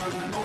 Thank you.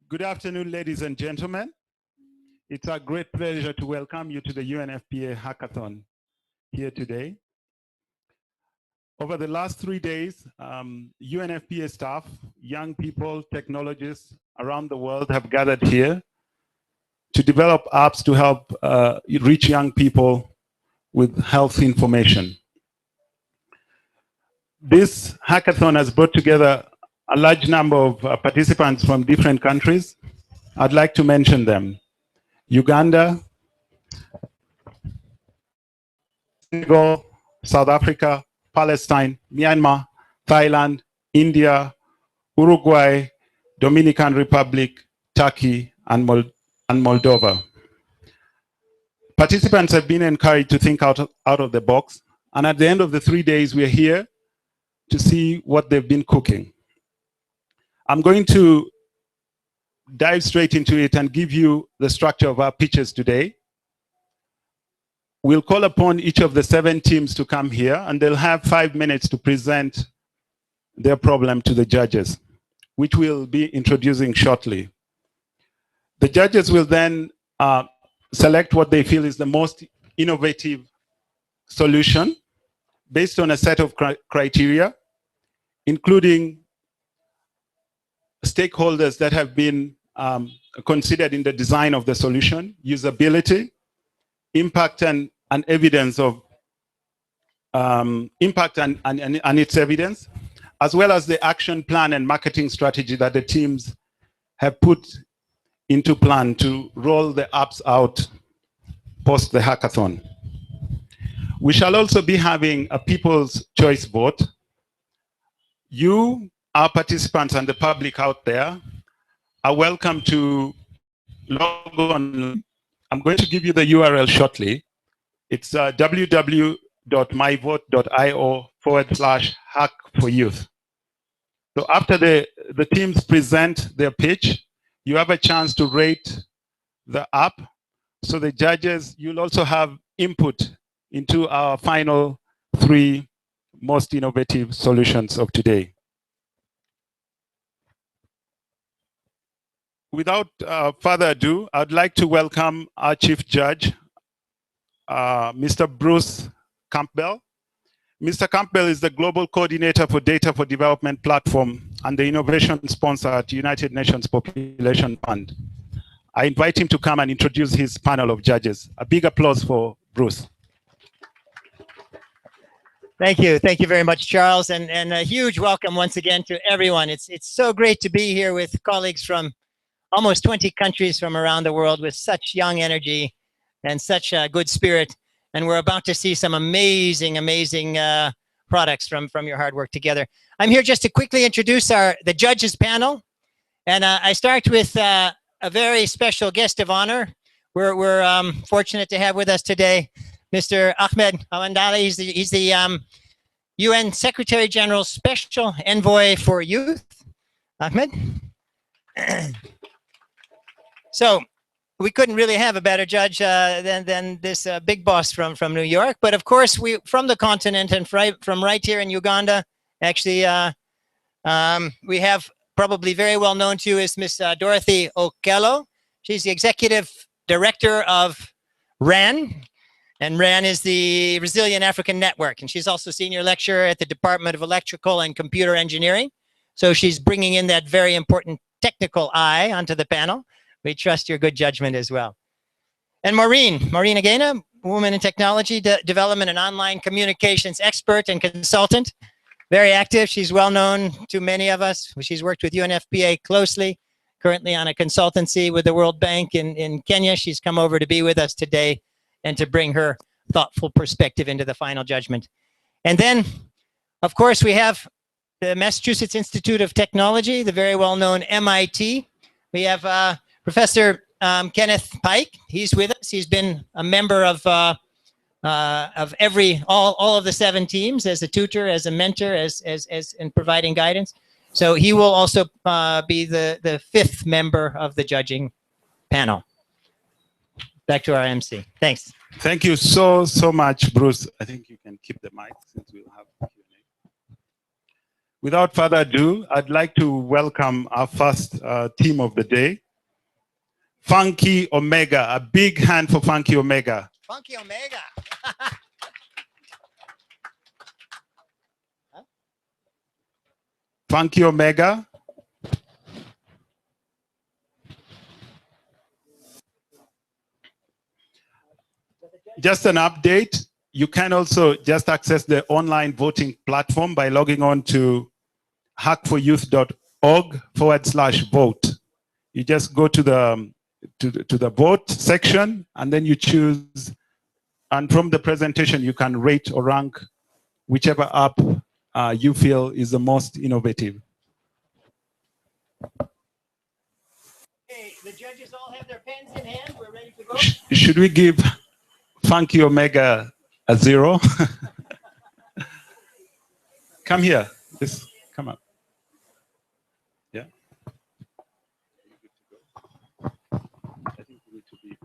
Good afternoon, ladies and gentlemen. It's a great pleasure to welcome you to the UNFPA Hackathon here today. Over the last 3 days, UNFPA staff, young people, technologists around the world have gathered here to develop apps to help reach young people with health information. This hackathon has brought together a large number of participants from different countries. I'd like to mention them: Uganda, Senegal, South Africa, Palestine, Myanmar, Thailand, India, Uruguay, Dominican Republic, Turkey, and Moldova. Participants have been encouraged to think out of the box, and at the end of the 3 days, we're here to see what they've been cooking. I'm going to dive straight into it and give you the structure of our pitches today. We'll call upon each of the 7 teams to come here, and they'll have 5 minutes to present their problem to the judges, which we'll be introducing shortly. The judges will then select what they feel is the most innovative solution based on a set of criteria, including stakeholders that have been considered in the design of the solution, usability, impact and evidence of impact and its evidence, as well as the action plan and marketing strategy that the teams have put into plan to roll the apps out post the hackathon. We shall also be having a people's choice vote. You, our participants, and the public out there are welcome to log on. I'm going to give you the URL shortly. It's www.myvote.io/hack4youth. So after the teams present their pitch, you have a chance to rate the app. So the judges, you'll also have input into our final 3 most innovative solutions of today. Without further ado, I'd like to welcome our Chief Judge, Mr. Bruce Campbell. Mr. Campbell is the Global Coordinator for Data for Development Platform and the Innovation Sponsor at United Nations Population Fund. I invite him to come and introduce his panel of judges. A big applause for Bruce. Thank you. Thank you very much, Charles. And a huge welcome once again to everyone. It's so great to be here with colleagues from almost 20 countries from around the world with such young energy and such a good spirit. And we're about to see some amazing products from your hard work together. I'm here just to quickly introduce the judges panel. And I start with a very special guest of honor. We're fortunate to have with us today Mr. Ahmed Awandali. He's the UN Secretary General's Special Envoy for Youth. Ahmed? So we couldn't really have a better judge than this big boss from New York. But of course, we from the continent and from right here in Uganda, actually, we have probably very well known to you is Miss Dorothy Okello. She's the Executive Director of RAN. And RAN is the Resilient African Network. And she's also Senior Lecturer at the Department of Electrical and Computer Engineering. So she's bringing in that very important technical eye onto the panel. We trust your good judgment as well. And Maureen Againa, woman in technology, development and online communications expert and consultant. Very active. She's well known to many of us. She's worked with UNFPA closely, currently on a consultancy with the World Bank in Kenya. She's come over to be with us today and to bring her thoughtful perspective into the final judgment. And then, of course, we have the Massachusetts Institute of Technology, the very well-known MIT. We have Professor Kenneth Pike. He's with us. He's been a member of all of the 7 teams as a tutor, as a mentor, as in providing guidance. So he will also be the 5th member of the judging panel. Back to our MC. Thanks. Thank you so much, Bruce. I think you can keep the mic since we'll have Q&A. Without further ado, I'd like to welcome our first team of the day, Funky Omega. A big hand for Funky Omega. Funky Omega. Funky Omega. just an update. You can also just access the online voting platform by logging on to hackforyouth.org/vote. You just go to the vote section, and then you choose. And from the presentation, you can rate or rank whichever app you feel is the most innovative. Okay, the judges all have their pens in hand. We're ready to go. Should we give Funky Omega a 0? Come here. Just come up. Yeah. I think we need to be.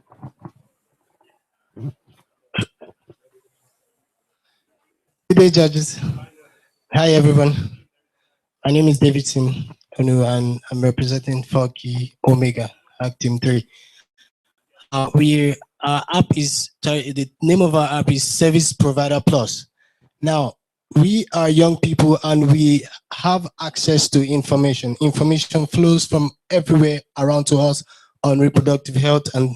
Good day, judges. Hi, everyone. My name is David Sim, and I'm representing Funky Omega, Hack Team 3. The name of our app is Service Provider Plus. Now, we are young people and we have access to information. Information flows from everywhere around to us on reproductive health and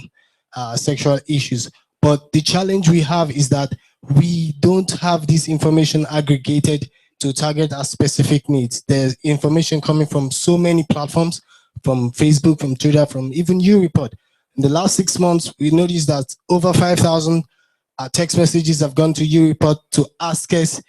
sexual issues. But the challenge we have is that we don't have this information aggregated to target our specific needs. There's information coming from so many platforms, from Facebook, from Twitter, from even YouReport. In the last 6 months, we noticed that over 5,000 text messages have gone to YouReport to ask us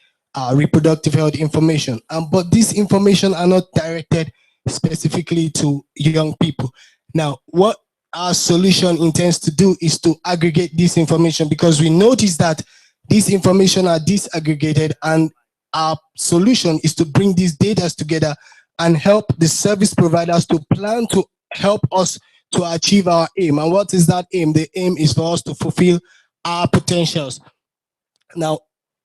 reproductive health information. But this information are not directed specifically to young people. Now, what our solution intends to do is to aggregate this information, because we notice that this information are disaggregated, and our solution is to bring these data together and help the service providers to plan to help us to achieve our aim. And what is that aim? The aim is for us to fulfill our potentials. Now,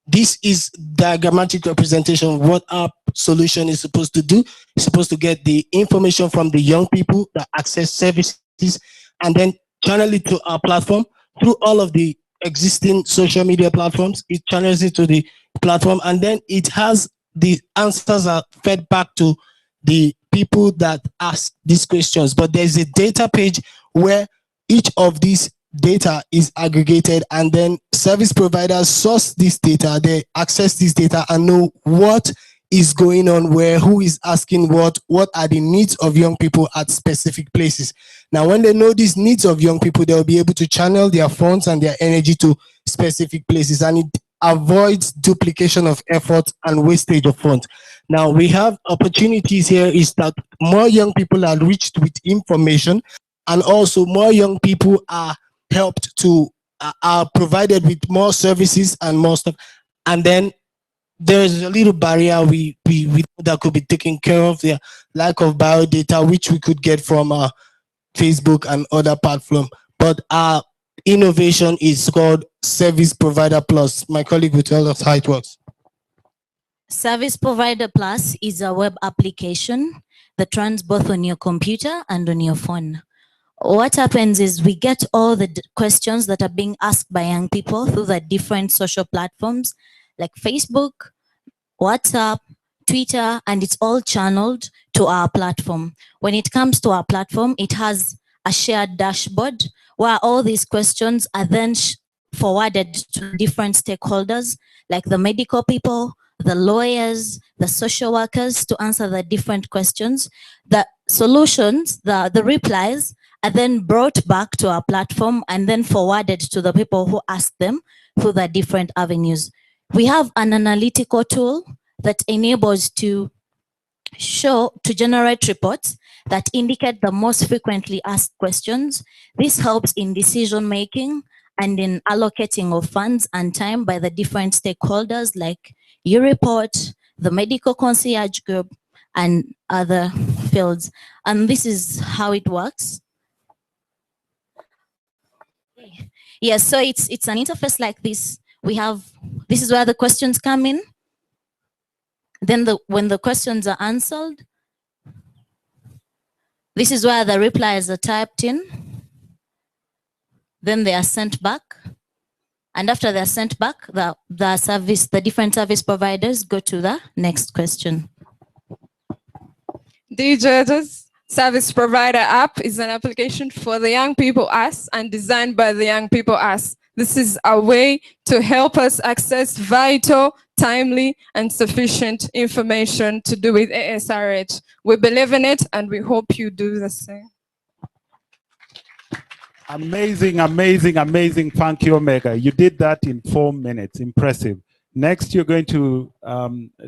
this is diagrammatic representation of what our solution is supposed to do. It's supposed to get the information from the young people that access services and then channel it to our platform through all of the existing social media platforms. It channels it to the platform, and then it has the answers are fed back to the people that ask these questions. But there's a data page where each of these data is aggregated, and then service providers source this data, they access this data and know what is going on where, who is asking what are the needs of young people at specific places. Now, when they know these needs of young people, they'll be able to channel their funds and their energy to specific places, and it avoids duplication of effort and wastage of funds. Now, we have opportunities here is that more young people are reached with information, and also more young people are helped to, are provided with more services and more stuff. And then there's a little barrier we that could be taken care of, the lack of biodata, which we could get from Facebook and other platforms. But our innovation is called Service Provider Plus. My colleague will tell us how it works. Service Provider Plus is a web application that runs both on your computer and on your phone. What happens is we get all the questions that are being asked by young people through the different social platforms like Facebook, WhatsApp, Twitter, and it's all channeled to our platform. When it comes to our platform, it has a shared dashboard where all these questions are then forwarded to different stakeholders like the medical people, the lawyers, the social workers to answer the different questions. The solutions, the replies are then brought back to our platform and then forwarded to the people who asked them through the different avenues. We have an analytical tool that enables to generate reports that indicate the most frequently asked questions. This helps in decision making and in allocating of funds and time by the different stakeholders like YouReport, the medical concierge group, and other fields. And this is how it works. Yes, so it's an interface like this. We have, this is where the questions come in. Then when the questions are answered, this is where the replies are typed in. Then they are sent back. And after they're sent back, the different service providers go to the next question. Dear judges, Service Provider app is an application for the young people us and designed by the young people us. This is a way to help us access vital, timely, and sufficient information to do with ASRH. We believe in it, and we hope you do the same. Amazing, amazing, amazing. Thank you, Omega. You did that in 4 minutes. Impressive. Next, you're going to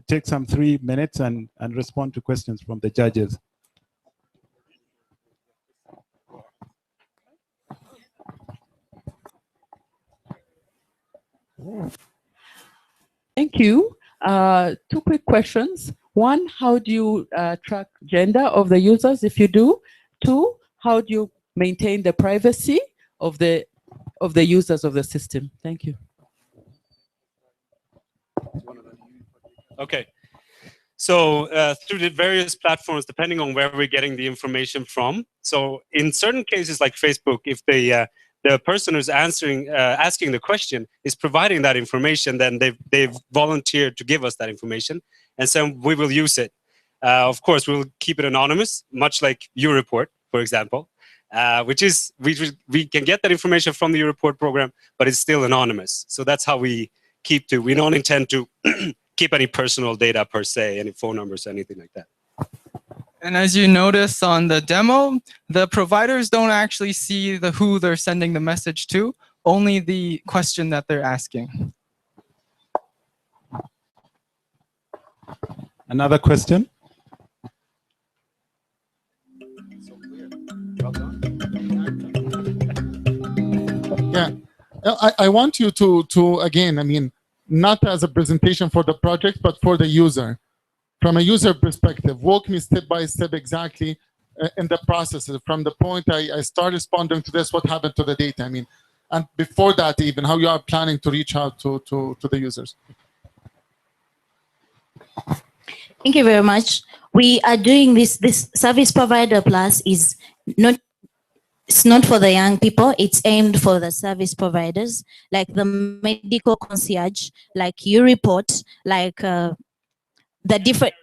take some 3 minutes and respond to questions from the judges. Thank you. 2 quick questions. 1, how do you track gender of the users if you do? 2, how do you maintain the privacy of the users of the system? Thank you. Okay. So through the various platforms, depending on where we're getting the information from. So in certain cases like Facebook, if the person who's asking the question is providing that information, then they've volunteered to give us that information, and so we will use it. Of course, we'll keep it anonymous, much like your report, for example, which is we can get that information from the report program, but it's still anonymous. So that's how we keep to. We don't intend to keep any personal data per se, any phone numbers, anything like that. And as you notice on the demo, the providers don't actually see who they're sending the message to, only the question that they're asking. Another question? Yeah, I want you to again, I mean, not as a presentation for the project, but for the user. From a user perspective, walk me step by step exactly in the process. From the point I start responding to this, what happened to the data? I mean, and before that even, how you are planning to reach out to the users. Thank you very much. We are doing this service provider plus is not, it's not for the young people, it's aimed for the service providers, like the medical concierge, like you report, like the different,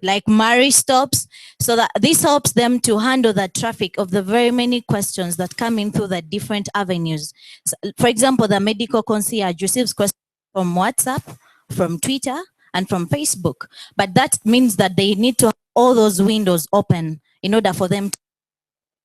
like Mari stops, so that this helps them to handle the traffic of the very many questions that come in through the different avenues. So, for example, the medical concierge receives questions from WhatsApp, from Twitter, and from Facebook. But that means that they need to have all those windows open in order for them to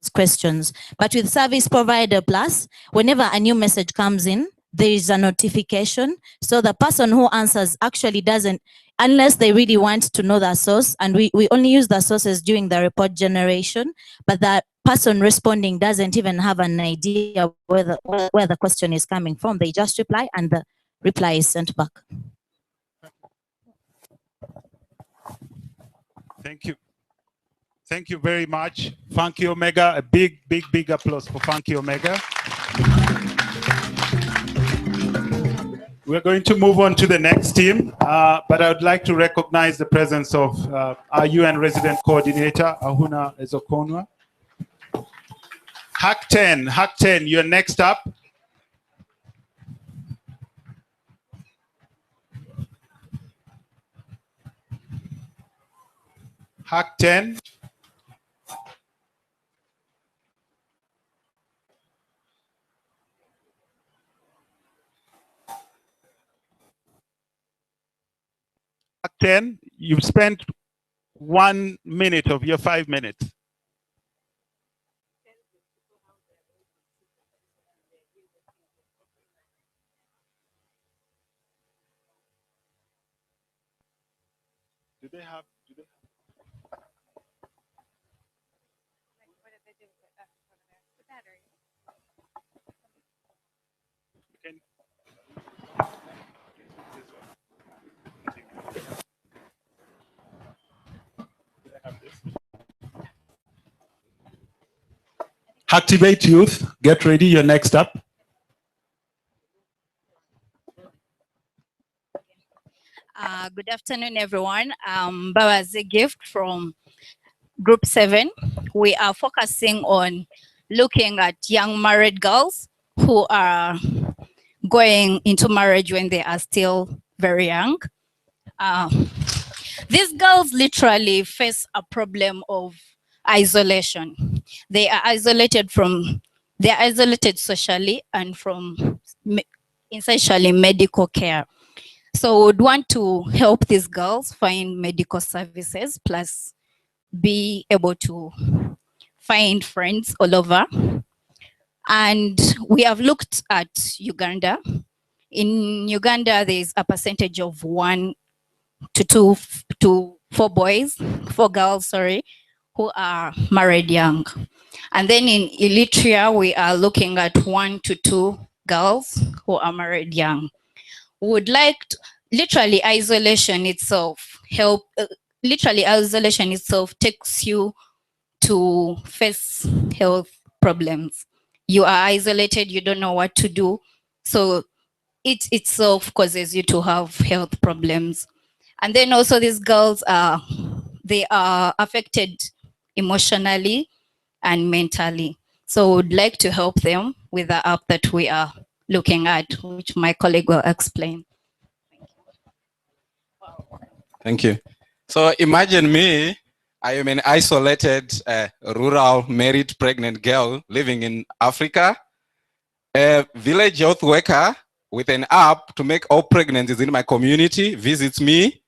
ask questions. But with Service Provider Plus, whenever a new message comes in, there is a notification. So the person who answers actually doesn't, unless they really want to know the source, and we only use the sources during the report generation, but the person responding doesn't even have an idea where the question is coming from. They just reply and the reply is sent back. Thank you. Thank you very much. Funky Omega, a big, big, big applause for Funky Omega. We're going to move on to the next team, but I would like to recognize the presence of our UN resident coordinator, Ahuna Ezokonwa. Hack 10, you're next up. Hack 10. Hack 10, you've spent 1 minute of your 5 minutes. Do they have? Activate youth, get ready, you're next up. Good afternoon, everyone. Baba's a gift from Group 7. We are focusing on looking at young married girls who are going into marriage when they are still very young. These girls literally face a problem of isolation. They are isolated from they're isolated socially and from essentially medical care. So we would want to help these girls find medical services, plus be able to find friends all over. And we have looked at Uganda. In Uganda, there's a percentage of 1 to 4 girls, sorry, who are married young. And then in Eritrea, we are looking at 1 to 2 girls who are married young. We would like to, literally isolation itself takes you to face health problems. You are isolated, you don't know what to do. So it itself causes you to have health problems. And then also these girls they are affected emotionally and mentally. So we'd like to help them with the app that we are looking at, which my colleague will explain. Thank you. So imagine me, I am an isolated, rural, married, pregnant girl living in Africa. A village health worker with an app to make all pregnancies in my community visits me.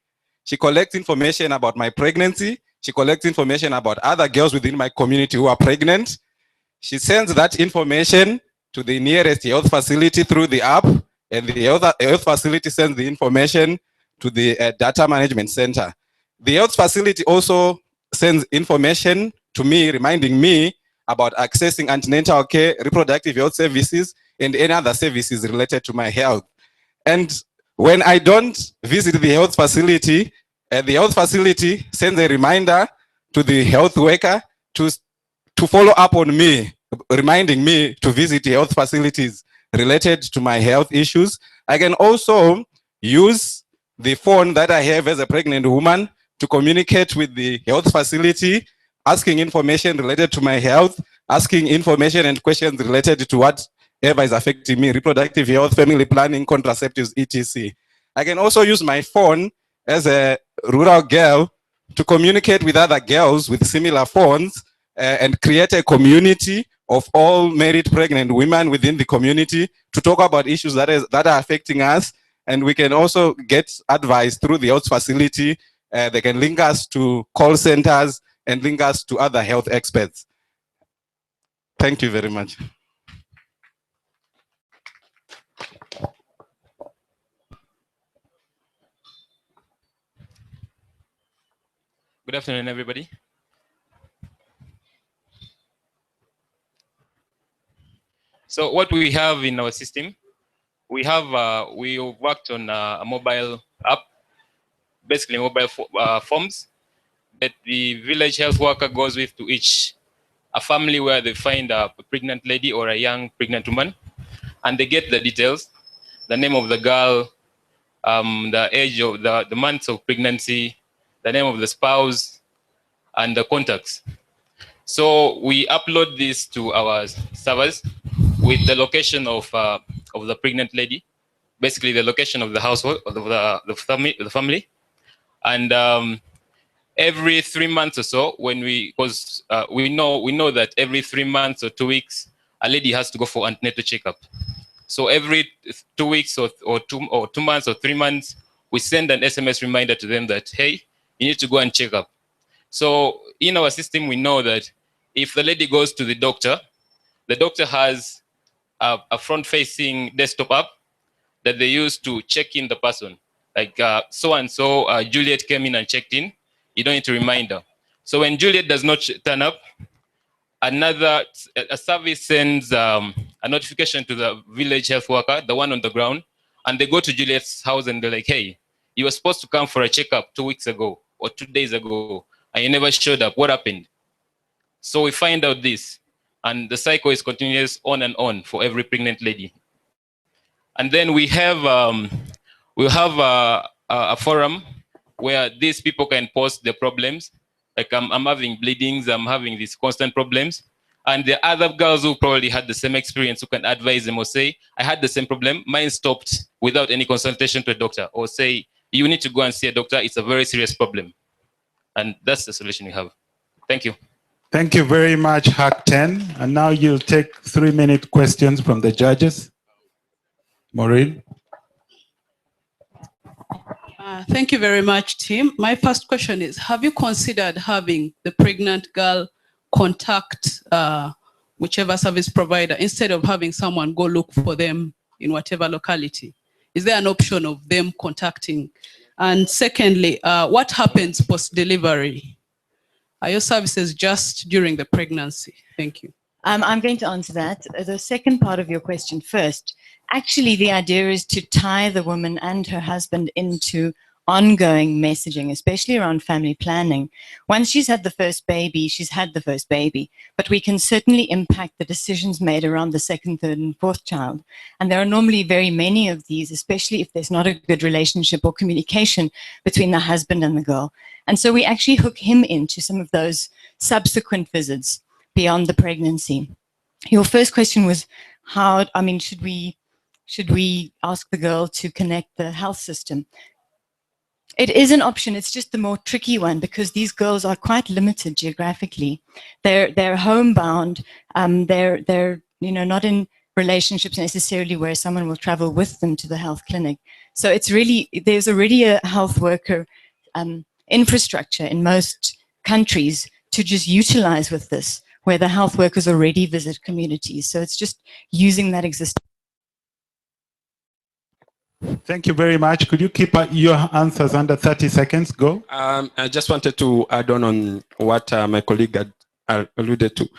She collects information about my pregnancy. She collects information about other girls within my community who are pregnant. She sends that information to the nearest health facility through the app, and the health facility sends the information to the data management center. The health facility also sends information to me, reminding me about accessing antenatal care, reproductive health services, and any other services related to my health. And when I don't visit the health facility sends a reminder to the health worker to follow up on me, reminding me to visit health facilities related to my health issues. I can also use the phone that I have as a pregnant woman to communicate with the health facility, asking information related to my health, asking information and questions related to whatever is affecting me, reproductive health, family planning, contraceptives, etc. I can also use my phone as a rural girl to communicate with other girls with similar phones and create a community of all married pregnant women within the community to talk about issues that are affecting us. And we can also get advice through the health facility. They can link us to call centers and link us to other health experts. Thank you very much. Good afternoon, everybody. So what we have in our system, we worked on a mobile app, basically mobile forms that the village health worker goes with to a family where they find a pregnant lady or a young pregnant woman, and they get the details, the name of the girl, the age of the months of pregnancy, the name of the spouse, and the contacts. So we upload this to our servers with the location of the pregnant lady, basically the location of the household, of the family, and every 3 months or so, when we know that every 3 months or 2 weeks, a lady has to go for antenatal checkup. So every 2 weeks or 2 months or 3 months, we send an SMS reminder to them that, hey, you need to go and check up. So in our system, we know that if the lady goes to the doctor has a front-facing desktop app that they use to check in the person. Like so-and-so, Juliet came in and checked in. You don't need to remind her. So when Juliet does not turn up, a service sends a notification to the village health worker, the one on the ground, and they go to Juliet's house and they're like, hey, you were supposed to come for a checkup 2 weeks ago or 2 days ago, and you never showed up. What happened? So we find out this, and the cycle is continuous on and on for every pregnant lady. And then we have a forum where these people can post their problems. Like I'm having bleedings, I'm having these constant problems. And there are other girls who probably had the same experience who can advise them or say, I had the same problem, mine stopped without any consultation to a doctor, or say, you need to go and see a doctor, it's a very serious problem. And that's the solution we have. Thank you. Thank you very much, Hack 10. And now you'll take 3-minute questions from the judges. Maureen. Thank you very much, Tim. My first question is, have you considered having the pregnant girl contact whichever service provider instead of having someone go look for them in whatever locality? Is there an option of them contacting? And secondly, what happens post-delivery? Are your services just during the pregnancy? Thank you. I'm going to answer that. The second part of your question first. Actually, the idea is to tie the woman and her husband into ongoing messaging, especially around family planning. Once she's had the first baby, she's had the first baby. But we can certainly impact the decisions made around the second, third, and fourth child. And there are normally very many of these, especially if there's not a good relationship or communication between the husband and the girl. And so we actually hook him into some of those subsequent visits beyond the pregnancy. Your first question was how, I mean, should we ask the girl to connect the health system? It is an option. It's just the more tricky one because these girls are quite limited geographically. They're homebound. They're not in relationships necessarily where someone will travel with them to the health clinic. So it's really, there's already a health worker infrastructure in most countries to just utilize with this, where the health workers already visit communities. So it's just using that existing. Thank you very much. Could you keep your answers under 30 seconds? Go. I just wanted to add on what my colleague had alluded to.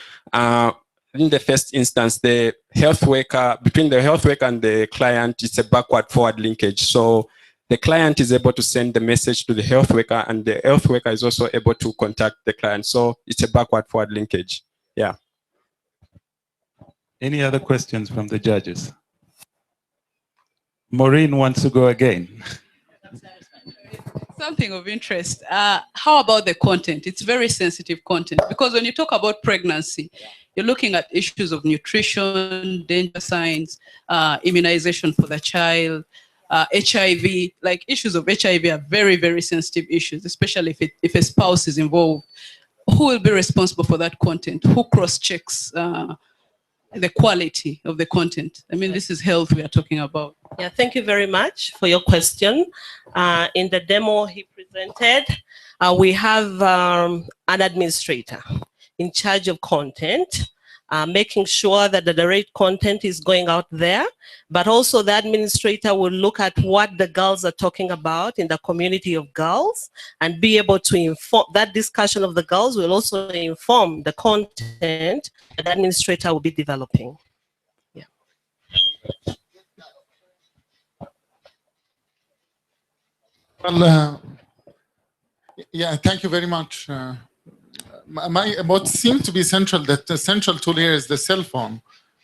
In the first instance, the health worker, between the health worker and the client, it's a backward-forward linkage. So the client is able to send the message to the health worker, and the health worker is also able to contact the client. So it's a backward-forward linkage. Yeah. Any other questions from the judges? Maureen wants to go again. Something of interest. How about the content? It's very sensitive content because when you talk about pregnancy, you're looking at issues of nutrition, danger signs, immunization for the child, HIV. Like issues of HIV are very, very sensitive issues, especially if a spouse is involved. Who will be responsible for that content? Who cross-checks the quality of the content? I mean, this is health we are talking about. Yeah, thank you very much for your question. In the demo he presented, we have an administrator in charge of content, making sure that the right content is going out there, but also the administrator will look at what the girls are talking about in the community of girls and be able to inform, that discussion of the girls will also inform the content that the administrator will be developing. Yeah. Well, yeah, thank you very much. What seems to be central, that the central tool here is the cell phone,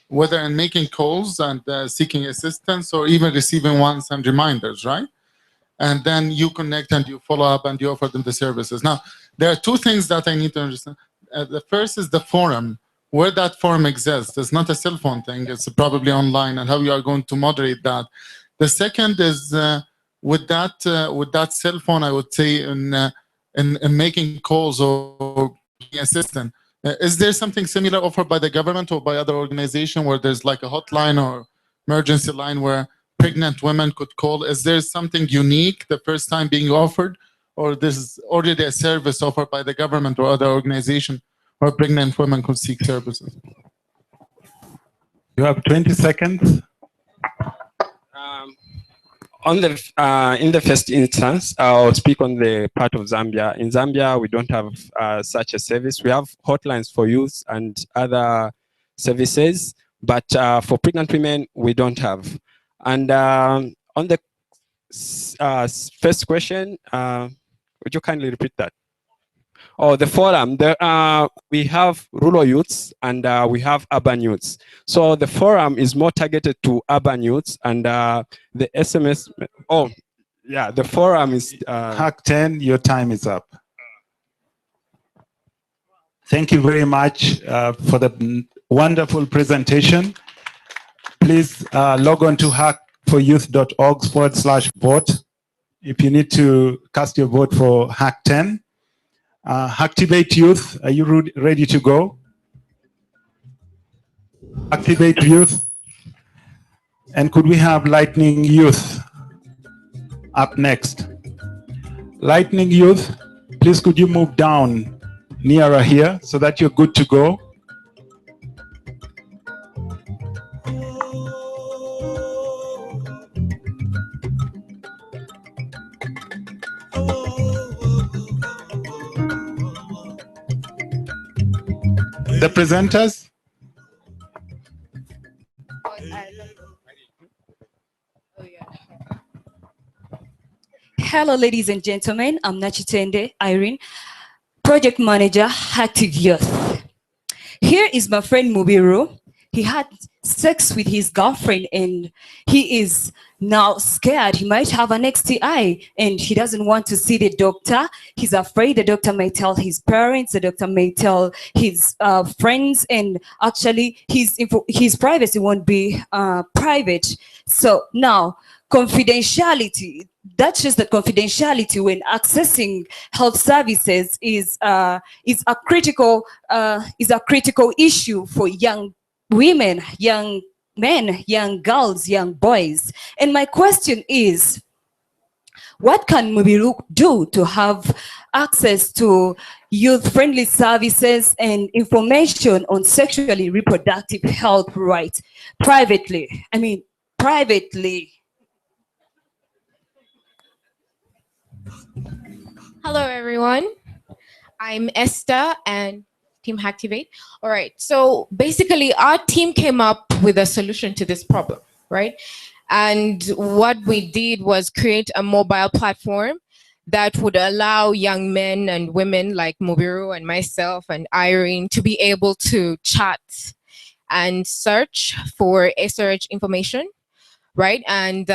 whether in making calls and seeking assistance or even receiving ones and reminders, right? And then you connect and you follow up and you offer them the services. Now, there are two things that I need to understand. The first is the forum, where that forum exists. It's not a cell phone thing, it's probably online, and how you are going to moderate that. The second is with that cell phone, I would say in making calls or assistant. Is there something similar offered by the government or by other organizations where there's like a hotline or emergency line where pregnant women could call? Is there something unique the first time being offered, or this is already a service offered by the government or other organization where pregnant women could seek services? You have 20 seconds. In the first instance, I'll speak on the part of Zambia. In Zambia, we don't have such a service. We have hotlines for youth and other services, but for pregnant women, we don't have. And on the first question, would you kindly repeat that? Oh, the forum. We have rural youths and we have urban youths. So the forum is more targeted to urban youths, and the SMS. Oh, yeah, the forum is. Hack 10, your time is up. Thank you very much for the wonderful presentation. Please log on to hackforyouth.org/vote if you need to cast your vote for Hack 10. Activate Youth, are you ready to go? Activate Youth. And could we have Lightning Youth up next? Lightning Youth, please could you move down nearer here so that you're good to go? The presenters? Hello, ladies and gentlemen. I'm Nachitende Irene, Project Manager, Active Youth. Here is my friend Mubiru. He had sex with his girlfriend and he is now scared. He might have an STI and he doesn't want to see the doctor. He's afraid the doctor may tell his parents, the doctor may tell his friends, and actually his privacy won't be private. So now, confidentiality, that's just the confidentiality when accessing health services is a critical issue for young women, young men, young girls, young boys. And my question is, what can Mubiru do to have access to youth-friendly services and information on sexually reproductive health rights privately? I mean, privately. Hello, everyone. I'm Esther and Team Activate. All right, so basically our team came up with a solution to this problem, right? And what we did was create a mobile platform that would allow young men and women like Mubiru and myself and Irene to be able to chat and search for SRH information, right? And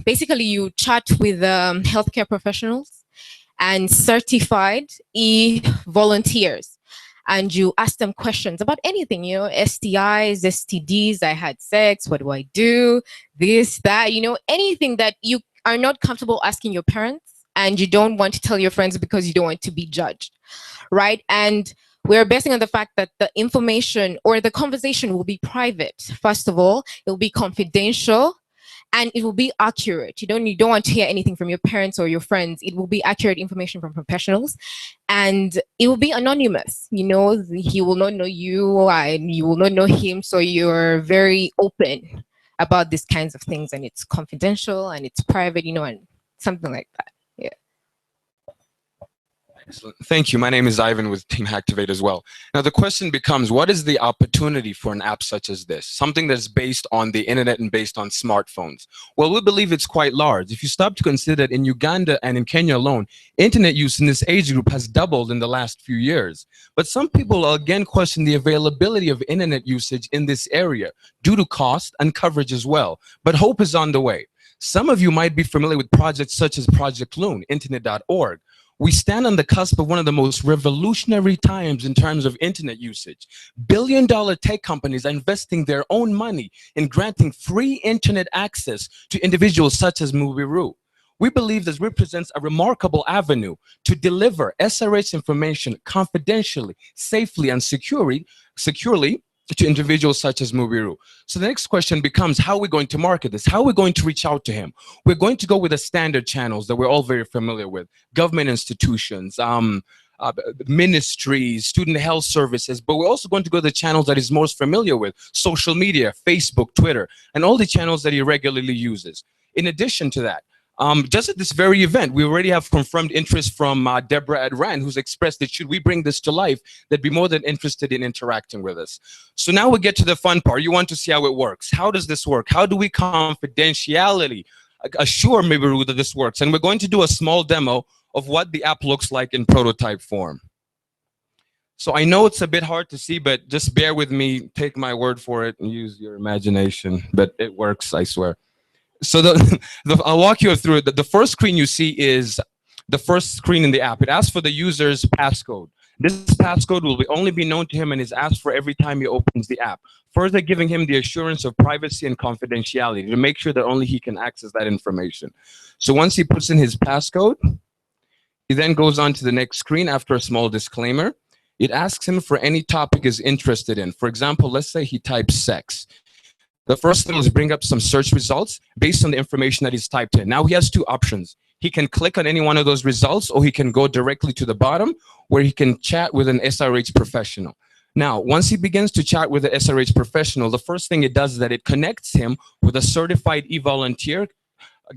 basically you chat with healthcare professionals and certified volunteers, and you ask them questions about anything, you know, STIs, STDs, I had sex, what do I do, this, that, you know, anything that you are not comfortable asking your parents and you don't want to tell your friends because you don't want to be judged, right? And we're basing on the fact that the information or the conversation will be private. First of all, it will be confidential, and it will be accurate. You don't want to hear anything from your parents or your friends. It will be accurate information from professionals, and it will be anonymous. You know, he will not know you and you will not know him. So you're very open about these kinds of things, and it's confidential and it's private, you know, and something like that. Yeah. Excellent. Thank you. My name is Ivan with Team Activate as well. Now the question becomes, what is the opportunity for an app such as this? Something that's based on the internet and based on smartphones. Well, we believe it's quite large. If you stop to consider that in Uganda and in Kenya alone, internet use in this age group has doubled in the last few years. But some people again question the availability of internet usage in this area due to cost and coverage as well. But hope is on the way. Some of you might be familiar with projects such as Project Loon, internet.org. We stand on the cusp of one of the most revolutionary times in terms of internet usage. Billion-dollar tech companies are investing their own money in granting free internet access to individuals such as Mubiru. We believe this represents a remarkable avenue to deliver SRH information confidentially, safely, and securely to individuals such as Mubiru. So the next question becomes, how are we going to market this? How are we going to reach out to him? We're going to go with the standard channels that we're all very familiar with: government institutions, ministries, student health services, but we're also going to go to the channels that he's most familiar with: social media, Facebook, Twitter, and all the channels that he regularly uses. In addition to that, just at this very event, we already have confirmed interest from Deborah at RAND, who's expressed that should we bring this to life, they'd be more than interested in interacting with us. So now we get to the fun part. You want to see how it works. How does this work? How do we confidentially assure Mubiru that this works? And we're going to do a small demo of what the app looks like in prototype form. So I know it's a bit hard to see, but just bear with me, take my word for it, and use your imagination. But it works, I swear. So I'll walk you through it. The first screen you see is the first screen in the app. It asks for the user's passcode. This passcode will only be known to him and is asked for every time he opens the app, further giving him the assurance of privacy and confidentiality to make sure that only he can access that information. So once he puts in his passcode, He then goes on to the next screen after a small disclaimer. It asks him for any topic he's interested in. For example, let's say he types sex. The first thing is bring up some search results based on the information that he's typed in. Now he has two options. He can click on any one of those results, or he can go directly to the bottom where he can chat with an SRH professional. Now, once he begins to chat with the SRH professional, the first thing it does is that it connects him with a certified e-volunteer,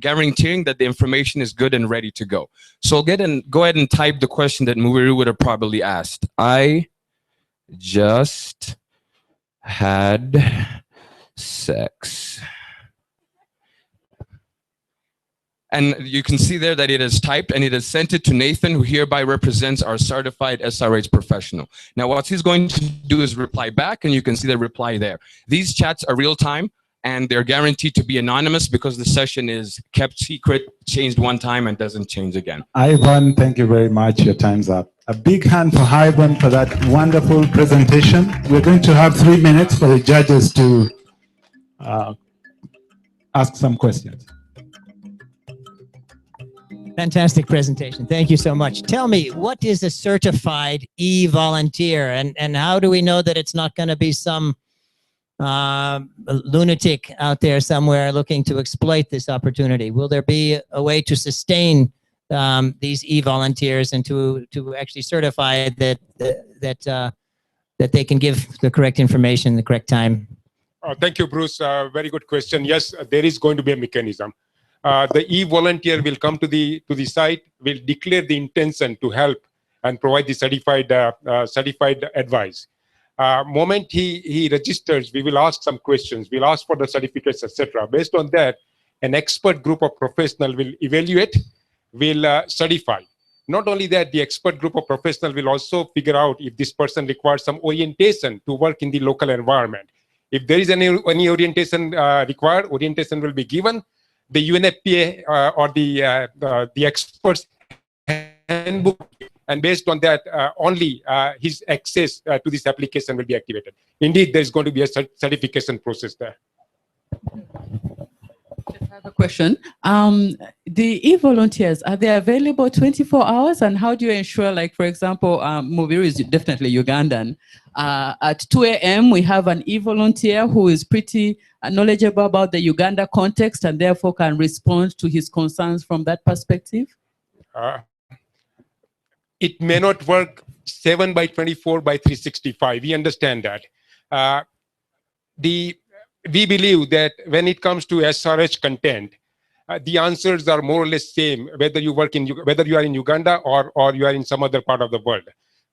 guaranteeing that the information is good and ready to go. So go ahead and type the question that Mubiru would have probably asked. I just had sex. And you can see there that it is typed and it is sent it to Nathan, who hereby represents our certified SRH professional. Now, what he's going to do is reply back, and you can see the reply there. These chats are real time, and they're guaranteed to be anonymous because the session is kept secret, changed one time, and doesn't change again. Ivan, thank you very much. Your time's up. A big hand for Ivan for that wonderful presentation. We're going to have 3 minutes for the judges to ask some questions. Fantastic presentation. Thank you so much. Tell me, what is a certified e-volunteer, and how do we know that it's not going to be some lunatic out there somewhere looking to exploit this opportunity? Will there be a way to sustain these e-volunteers and to actually certify that they can give the correct information, the correct time? Thank you, Bruce. Very good question. Yes, there is going to be a mechanism. The e-volunteer will come to the site, will declare the intention to help and provide the certified advice. Moment he registers, we will ask some questions. We'll ask for the certificates, etc. Based on that, an expert group of professionals will evaluate, will certify. Not only that, the expert group of professionals will also figure out if this person requires some orientation to work in the local environment. If there is any orientation required, orientation will be given. The UNFPA or the experts handbook, and based on that, only his access to this application will be activated. Indeed, there's going to be a certification process there. I have a question. The e-volunteers, are they available 24 hours? And how do you ensure, like, for example, Mubiru is definitely Ugandan. At 2 a.m., we have an e-volunteer who is pretty knowledgeable about the Uganda context and therefore can respond to his concerns from that perspective? It may not work 7 by 24 by 365. We understand that. We believe that when it comes to SRH content, the answers are more or less same whether you are in Uganda or you are in some other part of the world.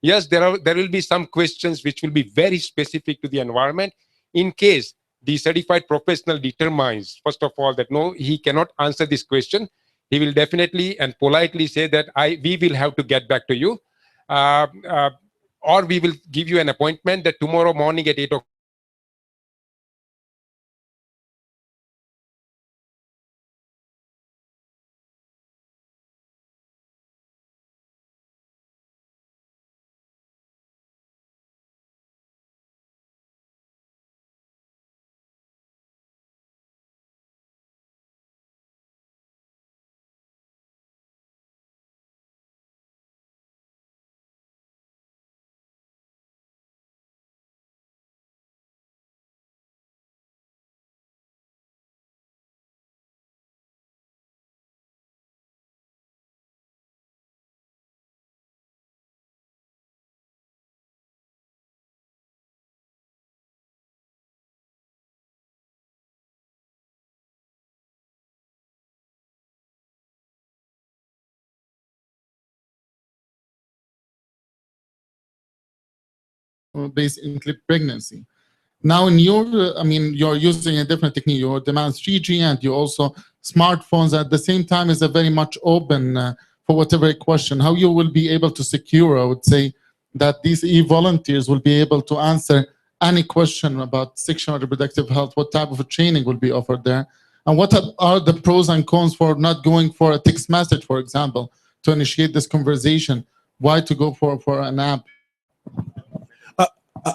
Yes, there will be some questions which will be very specific to the environment. In case the certified professional determines, first of all, that no, he cannot answer this question, he will definitely and politely say that we will have to get back to you, or we will give you an appointment that tomorrow morning at 8 o'clock. Based in pregnancy. Now, in you're using a different technique. You demand 3G and you also smartphones at the same time is a very much open for whatever question. How you will be able to secure, I would say, that these e-volunteers will be able to answer any question about sexual and reproductive health, what type of a training will be offered there, and what are the pros and cons for not going for a text message, for example, to initiate this conversation? Why to go for an app?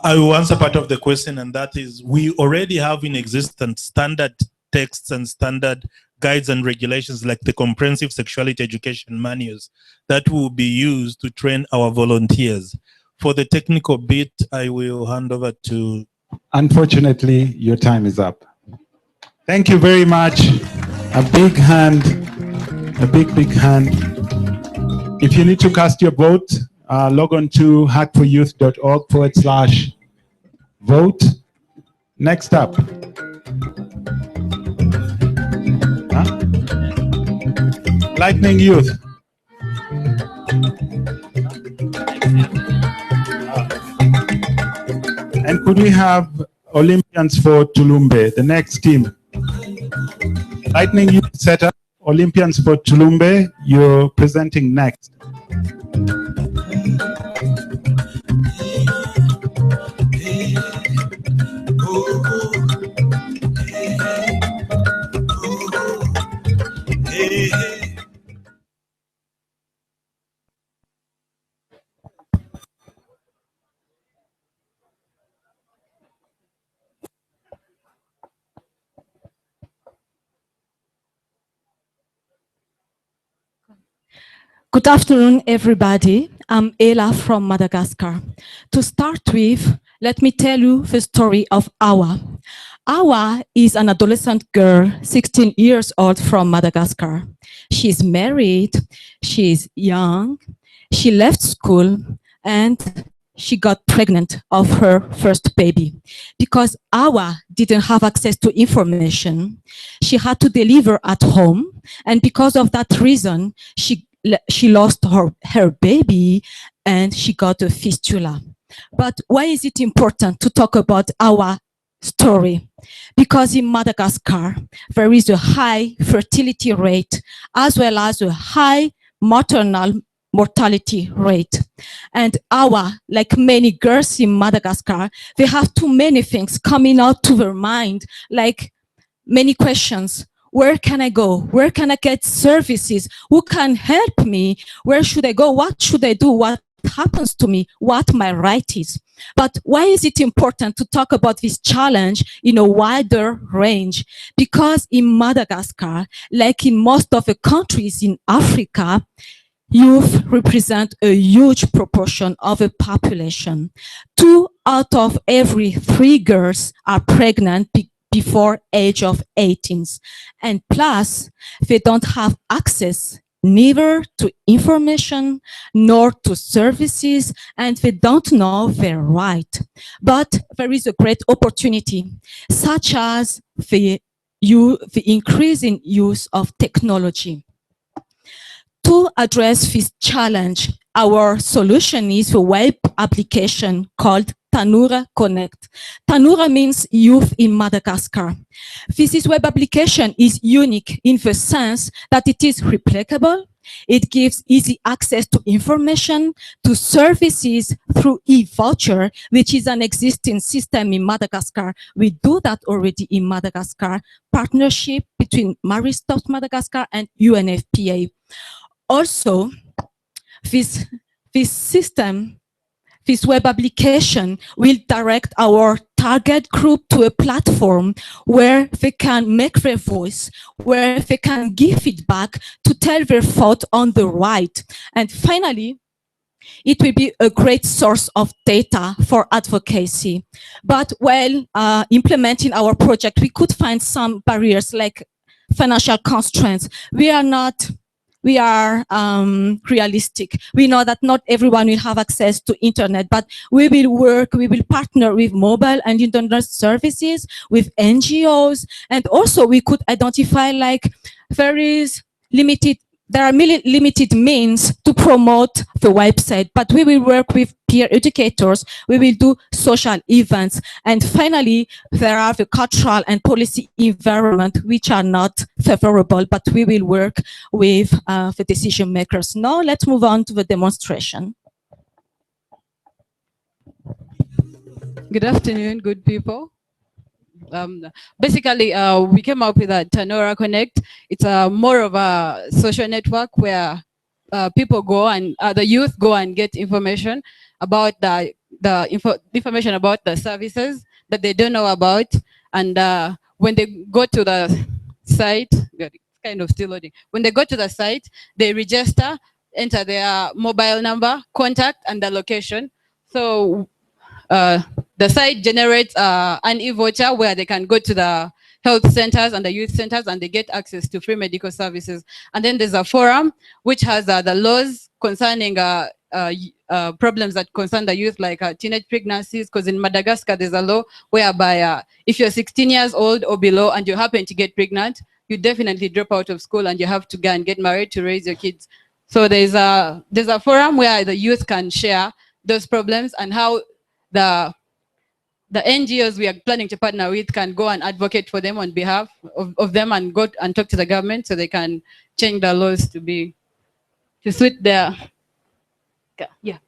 I will answer part of the question, and that is we already have in existence standard texts and standard guides and regulations like the comprehensive sexuality education manuals that will be used to train our volunteers. For the technical bit, I will hand over to... Unfortunately, your time is up. Thank you very much. A big hand, a big hand. If you need to cast your vote, log on to hackforyouth.org/vote. Next up. Lightning Youth. And could we have Olympians for Tulumbe, the next team? Lightning Youth setup, Olympians for Tulumbe, you're presenting next. Good afternoon, everybody. I'm Ella from Madagascar. To start with, let me tell you the story of Awa. Awa is an adolescent girl, 16 years old from Madagascar. She's married, she's young, she left school, and she got pregnant of her first baby. Because Awa didn't have access to information, she had to deliver at home, and because of that reason, she lost her baby and she got a fistula. But why is it important to talk about our story? Because in Madagascar, there is a high fertility rate as well as a high maternal mortality rate. And like many girls in Madagascar, they have too many things coming out to their mind, like many questions. Where can I go? Where can I get services? Who can help me? Where should I go? What should I do? What happens to me? What my right is? But why is it important to talk about this challenge in a wider range? Because in Madagascar, like in most of the countries in Africa, youth represent a huge proportion of the population. 2 out of every 3 girls are pregnant before age of 18. And plus, they don't have access neither to information nor to services, and they don't know their right. But there is a great opportunity, such as the increase in use of technology. To address this challenge, our solution is a web application called Tanura Connect. Tanura means youth in Madagascar. This web application is unique in the sense that it is replicable. It gives easy access to information, to services through e-voucher, which is an existing system in Madagascar. We do that already in Madagascar, partnership between Maristop Madagascar and UNFPA. Also, this system, this web application will direct our target group to a platform where they can make their voice, where they can give feedback to tell their thought on the right. And finally, it will be a great source of data for advocacy. But while implementing our project, we could find some barriers like financial constraints. We are realistic. We know that not everyone will have access to internet, but we will partner with mobile and internet services, with NGOs, and also we could identify like there are limited means to promote the website, but we will work with peer educators, we will do social events, and finally, there are the cultural and policy environment which are not favorable, but we will work with the decision makers. Now, let's move on to the demonstration. Good afternoon, good people. Basically, we came up with a Tanura Connect. It's more of a social network where people go and the youth go and get information about information about the services that they don't know about. And when they go to the site, kind of still loading. When they go to the site, they register, enter their mobile number, contact, and the location. So the site generates an e-voucher where they can go to the health centers and the youth centers and they get access to free medical services. And then there's a forum which has the laws concerning problems that concern the youth, like teenage pregnancies, because in Madagascar there's a law whereby if you're 16 years old or below and you happen to get pregnant, you definitely drop out of school and you have to go and get married to raise your kids. So there's a forum where the youth can share those problems and how the NGOs we are planning to partner with can go and advocate for them on behalf of them and go and talk to the government so they can change the laws to suit their, yeah.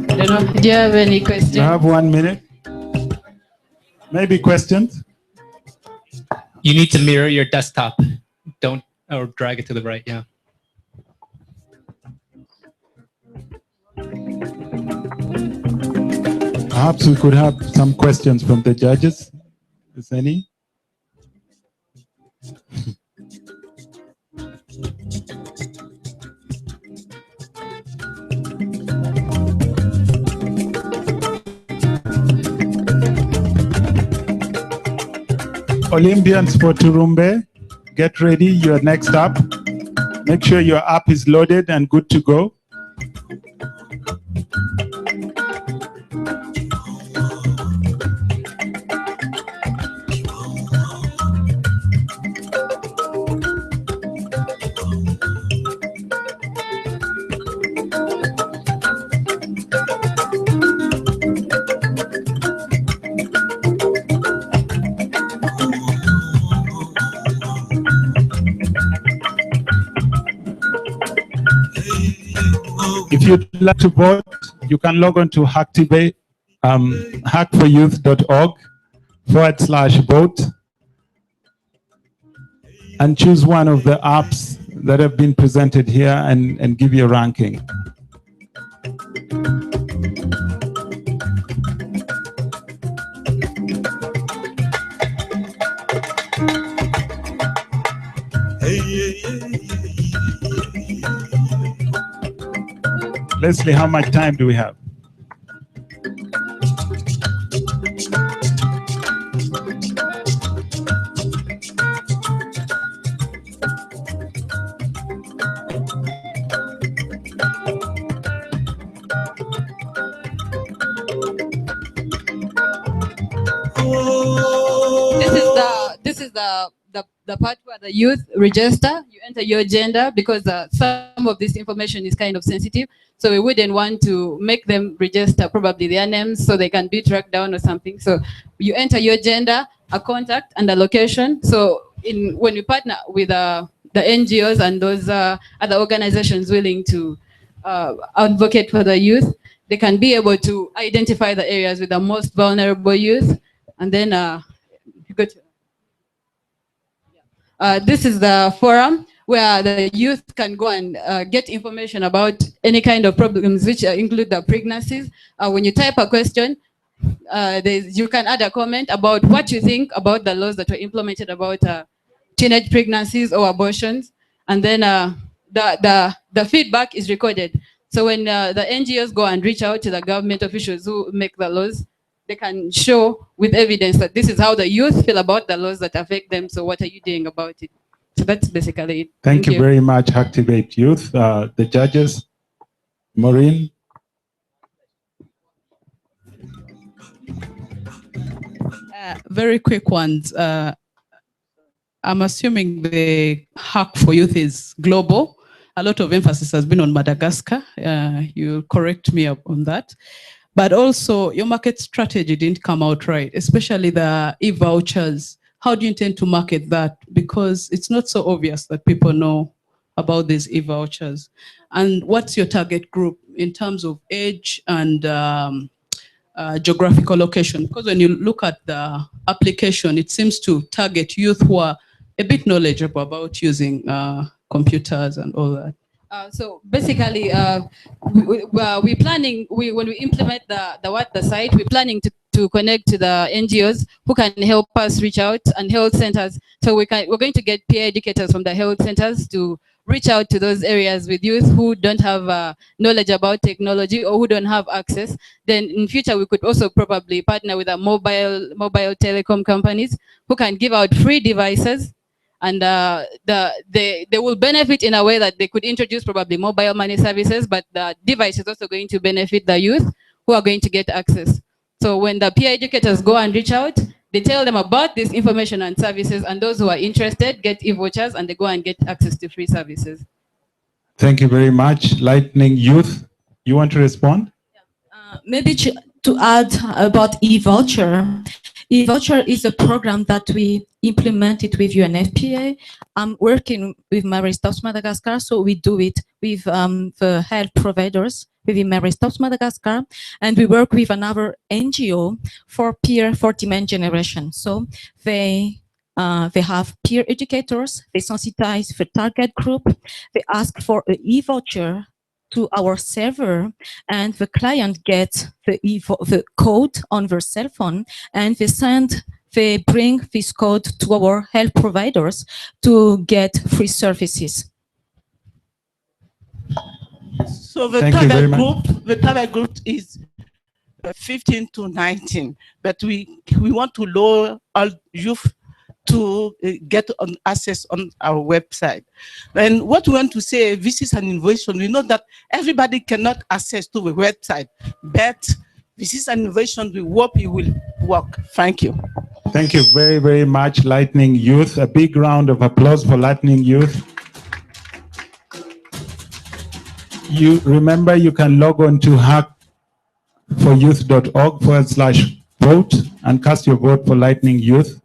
I don't know, do you have any questions? You have 1 minute. Maybe questions? You need to mirror your desktop. Don't, or drag it to the right, yeah. Perhaps we could have some questions from the judges. Is any? Olympians for Turumbe, get ready, you're next up. Make sure your app is loaded and good to go. If you'd like to vote, you can log on to Hacktivate, hackforyouth.org/vote and choose one of the apps that have been presented here and give your ranking. Leslie, how much time do we have? This is the part where the youth register. You enter your gender because some of this information is kind of sensitive. So we wouldn't want to make them register probably their names so they can be tracked down or something. So you enter your gender, a contact, and a location. So when we partner with the NGOs and those other organizations willing to advocate for the youth, they can be able to identify the areas with the most vulnerable youth. And then you go to this is the forum where the youth can go and get information about any kind of problems, which include the pregnancies. When you type a question, you can add a comment about what you think about the laws that were implemented about teenage pregnancies or abortions. And then the feedback is recorded. So when the NGOs go and reach out to the government officials who make the laws, they can show with evidence that this is how the youth feel about the laws that affect them. So what are you doing about it? So that's basically it. Thank you very much, Activate Youth. The judges, Maureen. Very quick ones. I'm assuming the Hack for Youth is global. A lot of emphasis has been on Madagascar. You'll correct me on that. But also, your market strategy didn't come out right, especially the e-vouchers. How do you intend to market that? Because it's not so obvious that people know about these e-vouchers. And what's your target group in terms of age and geographical location? Because when you look at the application, it seems to target youth who are a bit knowledgeable about using computers and all that. So basically, we're planning, when we implement the site, we're planning to connect to the NGOs who can help us reach out, and health centers. So we're going to get peer educators from the health centers to reach out to those areas with youth who don't have knowledge about technology or who don't have access. Then in future, we could also probably partner with mobile telecom companies who can give out free devices, and they will benefit in a way that they could introduce probably mobile money services, but the device is also going to benefit the youth who are going to get access. So when the peer educators go and reach out, they tell them about this information and services, and those who are interested get e-vouchers and they go and get access to free services. Thank you very much. Lightning Youth, you want to respond? Maybe to add about e-voucher. E-voucher is a program that we implemented with UNFPA. I'm working with Mary Stops Madagascar, so we do it with the health providers within Mary Stops Madagascar, and we work with another NGO for peer for demand generation. So they have peer educators, they sensitize the target group, they ask for an e-voucher to our server, and the client gets the code on their cell phone, and they bring this code to our health providers to get free services. So the target group is 15 to 19, but we want to lower all youth to get on access on our website. And what we want to say, this is an innovation. We know that everybody cannot access to the website, but this is an innovation. We hope it will work. Thank you. Thank you very, very much, Lightning Youth. A big round of applause for Lightning Youth. You remember you can log on to hackforyouth.org/vote and cast your vote for Lightning Youth.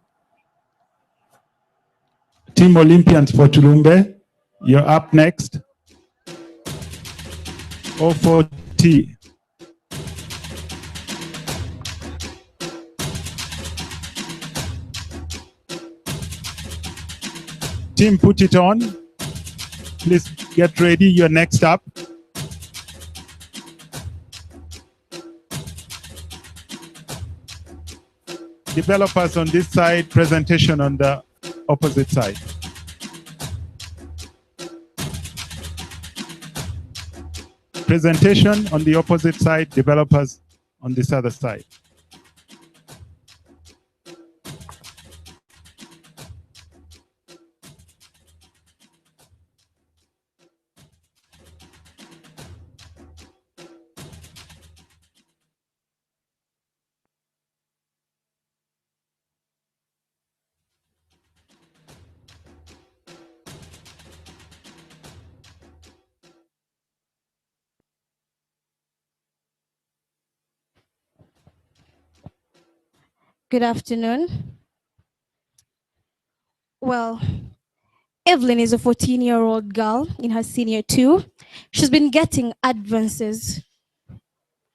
Team Olympians for Tulumbe, you're up next. O4T. Team Put It On, please get ready, you're next up. Developers on this side, presentation on the opposite side. Presentation on the opposite side, developers on this other side. Good afternoon. Well, Evelyn is a 14-year-old girl in her senior 2. She's been getting advances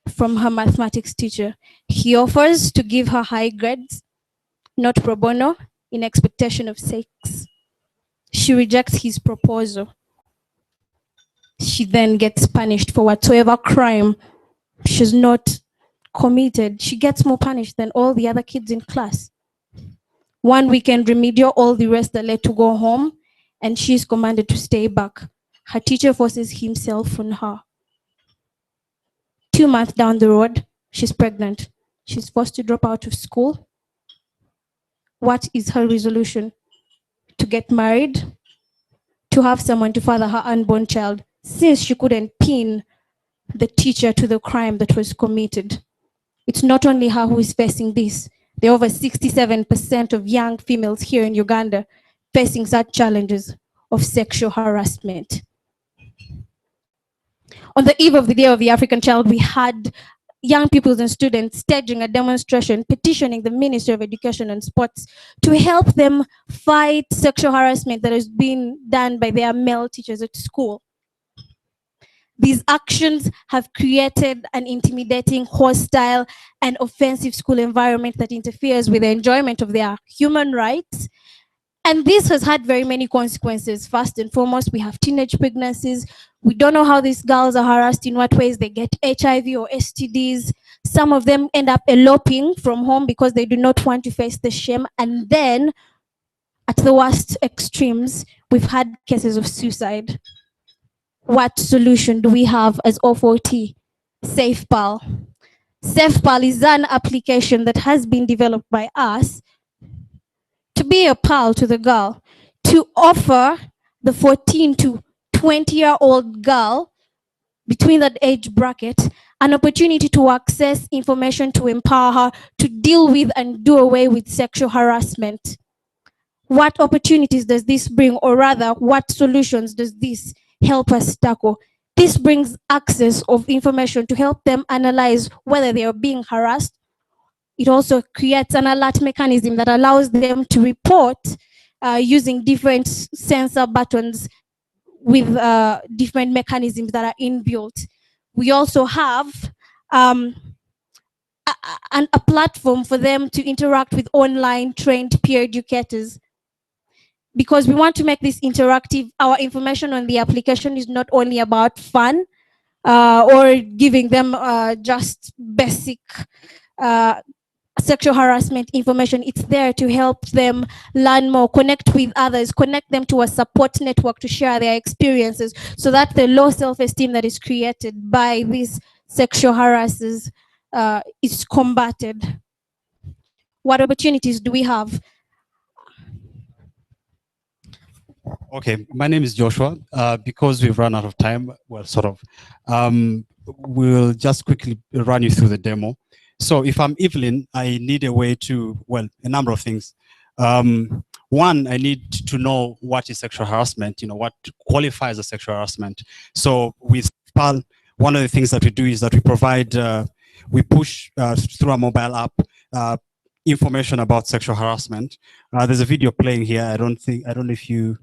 from her mathematics teacher. He offers to give her high grades, not pro bono, in expectation of sex. She rejects his proposal. She then gets punished for whatsoever crime she's not committed. She gets more punished than all the other kids in class. One weekend remedial, all the rest are let to go home, and she's commanded to stay back. Her teacher forces himself on her. 2 months down the road, she's pregnant. She's forced to drop out of school. What is her resolution? To get married, to have someone to father her unborn child, since she couldn't pin the teacher to the crime that was committed. It's not only her who is facing this. There are over 67% of young females here in Uganda facing such challenges of sexual harassment. On the eve of the Day of the African Child, we had young people and students staging a demonstration petitioning the Ministry of Education and Sports to help them fight sexual harassment that has been done by their male teachers at school. These actions have created an intimidating, hostile, and offensive school environment that interferes with the enjoyment of their human rights And this has had very many consequences. First and foremost, we have teenage pregnancies. We don't know how these girls are harassed, in what ways they get HIV or STDs. Some of them end up eloping from home because they do not want to face the shame. And then, at the worst extremes, we've had cases of suicide. What solution do we have as O4T? SafePal. SafePal is an application that has been developed by us to be a pal to the girl, to offer the 14 to 20-year-old girl between that age bracket an opportunity to access information to empower her to deal with and do away with sexual harassment. What opportunities does this bring, or rather, what solutions does this help us tackle? This brings access of information to help them analyze whether they are being harassed. It also creates an alert mechanism that allows them to report using different sensor buttons with different mechanisms that are inbuilt. We also have a platform for them to interact with online trained peer educators. Because we want to make this interactive, our information on the application is not only about fun or giving them just basic sexual harassment information. It's there to help them learn more, connect with others, connect them to a support network to share their experiences, so that the low self-esteem that is created by these sexual harassers is combated. What opportunities do we have? Okay, my name is Joshua. Because we've run out of time, well, sort of, we'll just quickly run you through the demo. So if I'm Evelyn, I need a way to, well, a number of things. One, I need to know what is sexual harassment, what qualifies as sexual harassment. So with PAL, one of the things that we do is that we provide, we push through a mobile app information about sexual harassment. There's a video playing here. I don't know if you,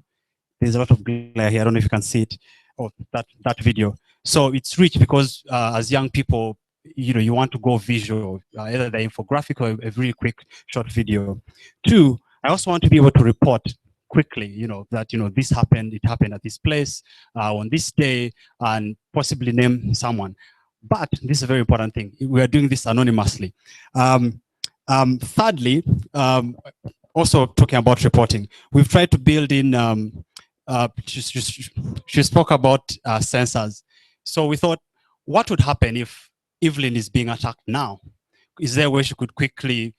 there's a lot of glare here. I don't know if you can see it. Oh, that video. So it's rich because as young people, you want to go visual, either the infographic or a really quick short video. Two, I also want to be able to report quickly, that, this happened, it happened at this place, on this day, and possibly name someone. But this is a very important thing. We are doing this anonymously. Thirdly, also talking about reporting, we've tried to build in, she spoke about sensors. So we thought, what would happen if Evelyn is being attacked now? Is there a way she could quickly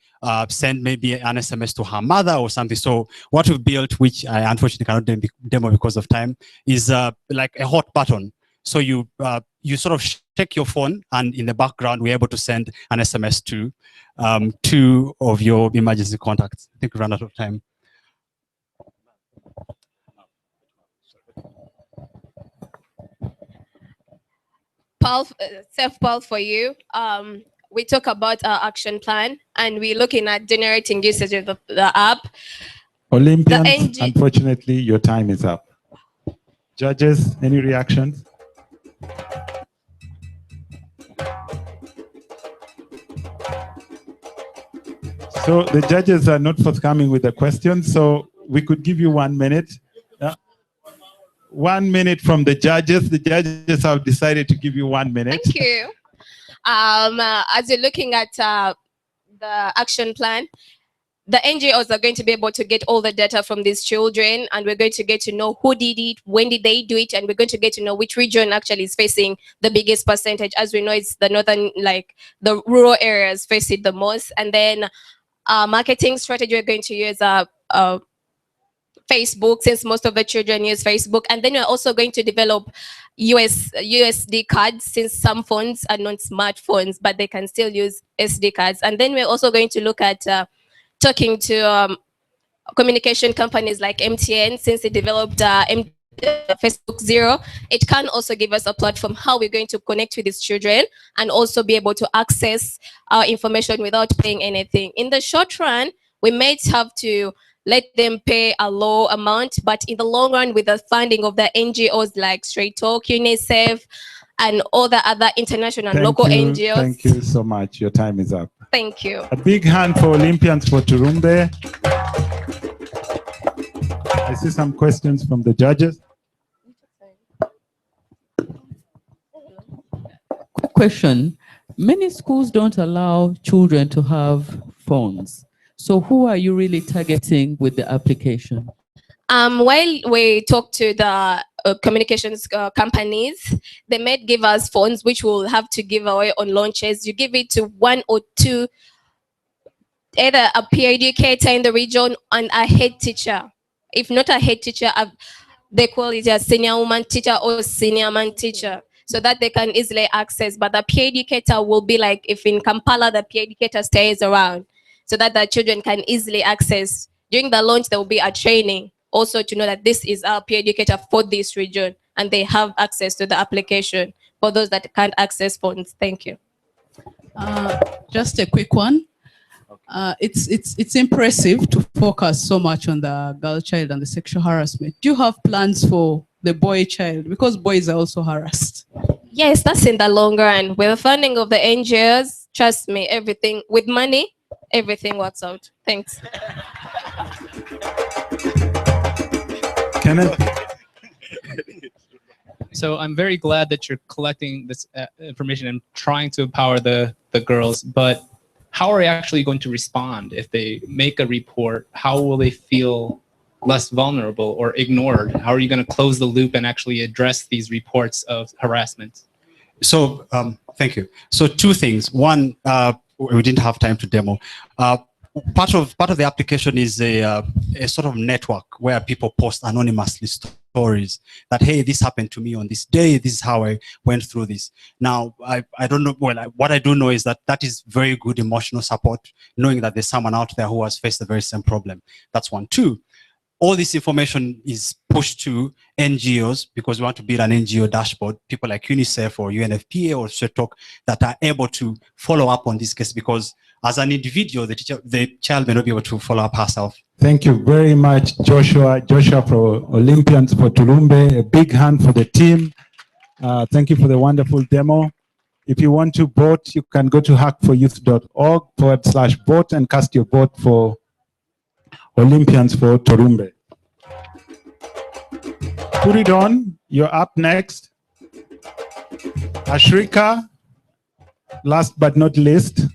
send maybe an SMS to her mother or something? So what we've built, which I unfortunately cannot demo because of time, is like a hot button. So you sort of check your phone, and in the background, we're able to send an SMS to two of your emergency contacts. I think we ran out of time. SafePal for you. We talk about our action plan, and we're looking at generating usage of the app. Olympians, unfortunately, your time is up. Judges, any reactions? So the judges are not forthcoming with the questions, so we could give you 1 minute. 1 minute from the judges. The judges have decided to give you 1 minute. Thank you. As you're looking at the action plan, the NGOs are going to be able to get all the data from these children, and we're going to get to know who did it, when did they do it, and we're going to get to know which region actually is facing the biggest percentage. As we know, it's the northern, like the rural areas face it the most. And then marketing strategy, we're going to use Facebook, since most of the children use Facebook. And then we're also going to develop USD cards, since some phones are not smartphones, but they can still use SD cards. And then we're also going to look at talking to communication companies like MTN, since they developed Facebook Zero. It can also give us a platform how we're going to connect with these children and also be able to access our information without paying anything. In the short run, we might have to let them pay a low amount, but in the long run, with the funding of the NGOs like Straight Talk, UNICEF, and all the other international and local NGOs. Thank you so much. Your time is up. Thank you. A big hand for Olympians for Turumbe. I see some questions from the judges. Quick question. Many schools don't allow children to have phones. So who are you really targeting with the application? While we talk to the communications companies, they might give us phones which we'll have to give away on launches. You give it to one or two, either a peer educator in the region and a head teacher. If not a head teacher, they call it a senior woman teacher or senior man teacher, so that they can easily access. But the peer educator will be like, if in Kampala, the peer educator stays around, so that the children can easily access. During the launch, there will be a training also to know that this is our peer educator for this region, and they have access to the application for those that can't access phones. Thank you. Just a quick one. It's impressive to focus so much on the girl child and the sexual harassment. Do you have plans for the boy child? Because boys are also harassed. Yes, that's in the long run. With the funding of the NGOs, trust me, everything, with money, everything works out. Thanks. Kenneth? So I'm very glad that you're collecting this information and trying to empower the girls, but how are you actually going to respond if they make a report? How will they feel less vulnerable or ignored? How are you going to close the loop and actually address these reports of harassment? So thank you. So two things. One, we didn't have time to demo. Part of the application is a sort of network where people post anonymously stories that, hey, this happened to me on this day. This is how I went through this. Now, I don't know. Well, what I do know is that is very good emotional support, knowing that there's someone out there who has faced the very same problem. That's one. Two, all this information is pushed to NGOs because we want to build an NGO dashboard, people like UNICEF or UNFPA or SETOC that are able to follow up on this case, because as an individual, the child may not be able to follow up herself. Thank you very much, Joshua. Joshua for Olympians for Tulumbe. A big hand for the team. Thank you for the wonderful demo. If you want to vote, you can go to hackforyouth.org/vote and cast your vote for Olympians for Tulumbe. Put it on. You're up next. Ashrika, last but not least.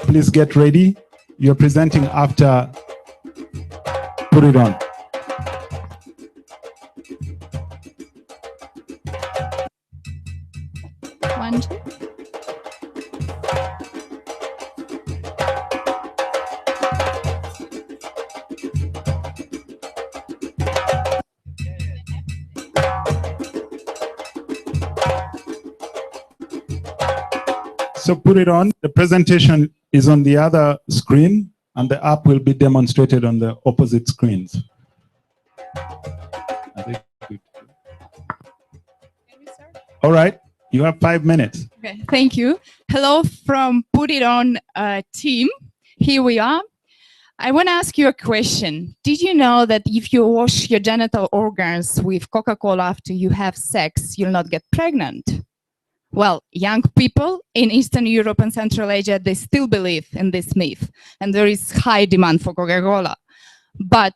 Please get ready. You're presenting after Put It On. One, two. So put it on. The presentation is on the other screen, and the app will be demonstrated on the opposite screens. All right, you have 5 minutes. Okay, thank you. Hello from Put It On team. Here we are. I want to ask you a question. Did you know that if you wash your genital organs with Coca-Cola after you have sex, you'll not get pregnant? Well, young people in Eastern Europe and Central Asia, they still believe in this myth, and there is high demand for Coca-Cola. But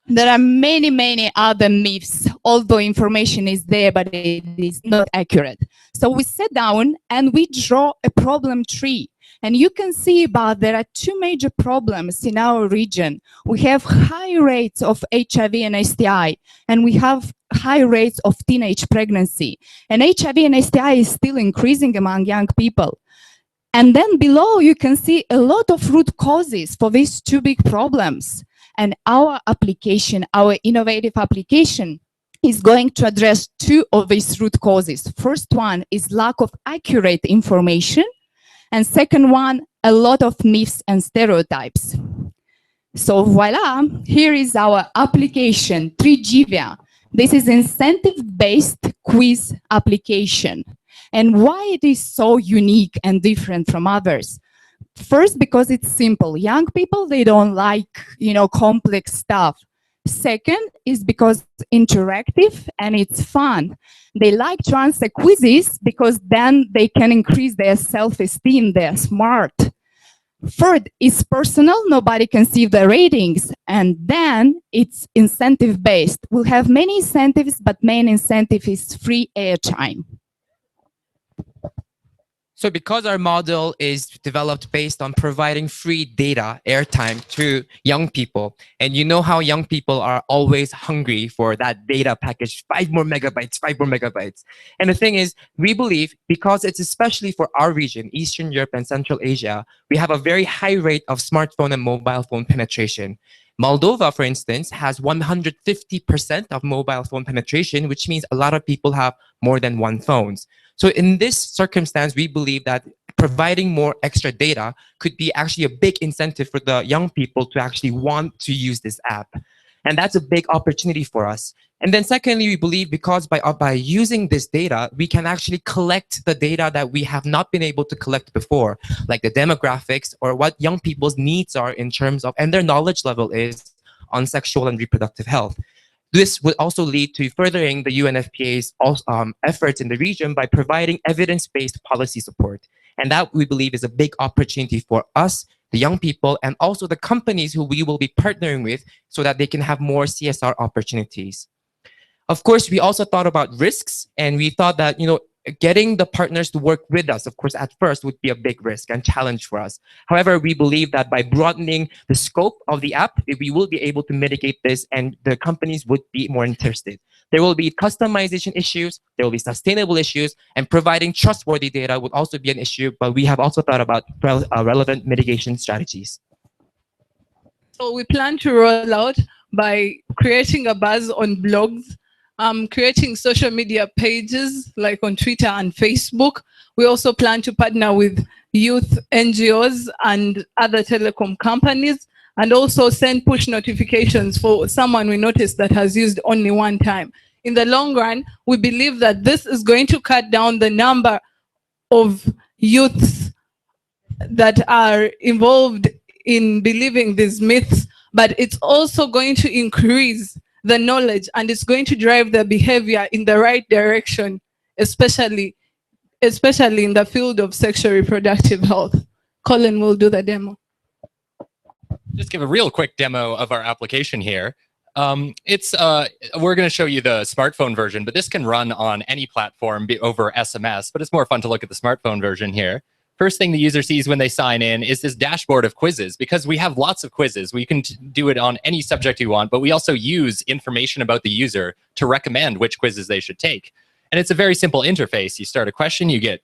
there are many, many other myths, although information is there, but it is not accurate. So we sat down and we draw a problem tree. And you can see there are two major problems in our region. We have high rates of HIV and STI, and we have high rates of teenage pregnancy. And HIV and STI is still increasing among young people. And then below, you can see a lot of root causes for these two big problems. And our application, our innovative application, is going to address two of these root causes. First one is lack of accurate information. And second one, a lot of myths and stereotypes. So voila, here is our application, Trigivia. This is incentive-based quiz application. And why it is so unique and different from others? First, because it's simple. Young people, they don't like, complex stuff. Second is because it's interactive and it's fun. They like to answer quizzes because then they can increase their self-esteem, they're smart. Third, it's personal. Nobody can see the ratings. And then it's incentive based. We'll have many incentives, but main incentive is free airtime. So because our model is developed based on providing free data airtime to young people, and you know how young people are always hungry for that data package, 5 more megabytes, 5 more megabytes. And the thing is, we believe because it's especially for our region, Eastern Europe and Central Asia, we have a very high rate of smartphone and mobile phone penetration. Moldova, for instance, has 150% of mobile phone penetration, which means a lot of people have more than one phone. So in this circumstance, we believe that providing more extra data could be actually a big incentive for the young people to actually want to use this app. And that's a big opportunity for us. And then secondly, we believe because by using this data, we can actually collect the data that we have not been able to collect before, like the demographics or what young people's needs are in terms of, and their knowledge level is on sexual and reproductive health. This would also lead to furthering the UNFPA's efforts in the region by providing evidence-based policy support. And that, we believe, is a big opportunity for us, the young people, and also the companies who we will be partnering with so that they can have more CSR opportunities. Of course, we also thought about risks, and we thought that, getting the partners to work with us, of course, at first would be a big risk and challenge for us. However, we believe that by broadening the scope of the app, we will be able to mitigate this and the companies would be more interested. There will be customization issues, there will be sustainable issues, and providing trustworthy data would also be an issue, but we have also thought about relevant mitigation strategies. So we plan to roll out by creating a buzz on blogs, creating social media pages like on Twitter and Facebook. We also plan to partner with youth NGOs and other telecom companies, and also send push notifications for someone we notice that has used only one time. In the long run, we believe that this is going to cut down the number of youths that are involved in believing these myths, but it's also going to increase the knowledge, and it's going to drive their behavior in the right direction, especially in the field of sexual reproductive health. Colin will do the demo. Just give a real quick demo of our application here. We're going to show you the smartphone version, but this can run on any platform over SMS, but it's more fun to look at the smartphone version here. First thing the user sees when they sign in is this dashboard of quizzes, because we have lots of quizzes. We can do it on any subject you want, but we also use information about the user to recommend which quizzes they should take. And it's a very simple interface. You start a question, you get,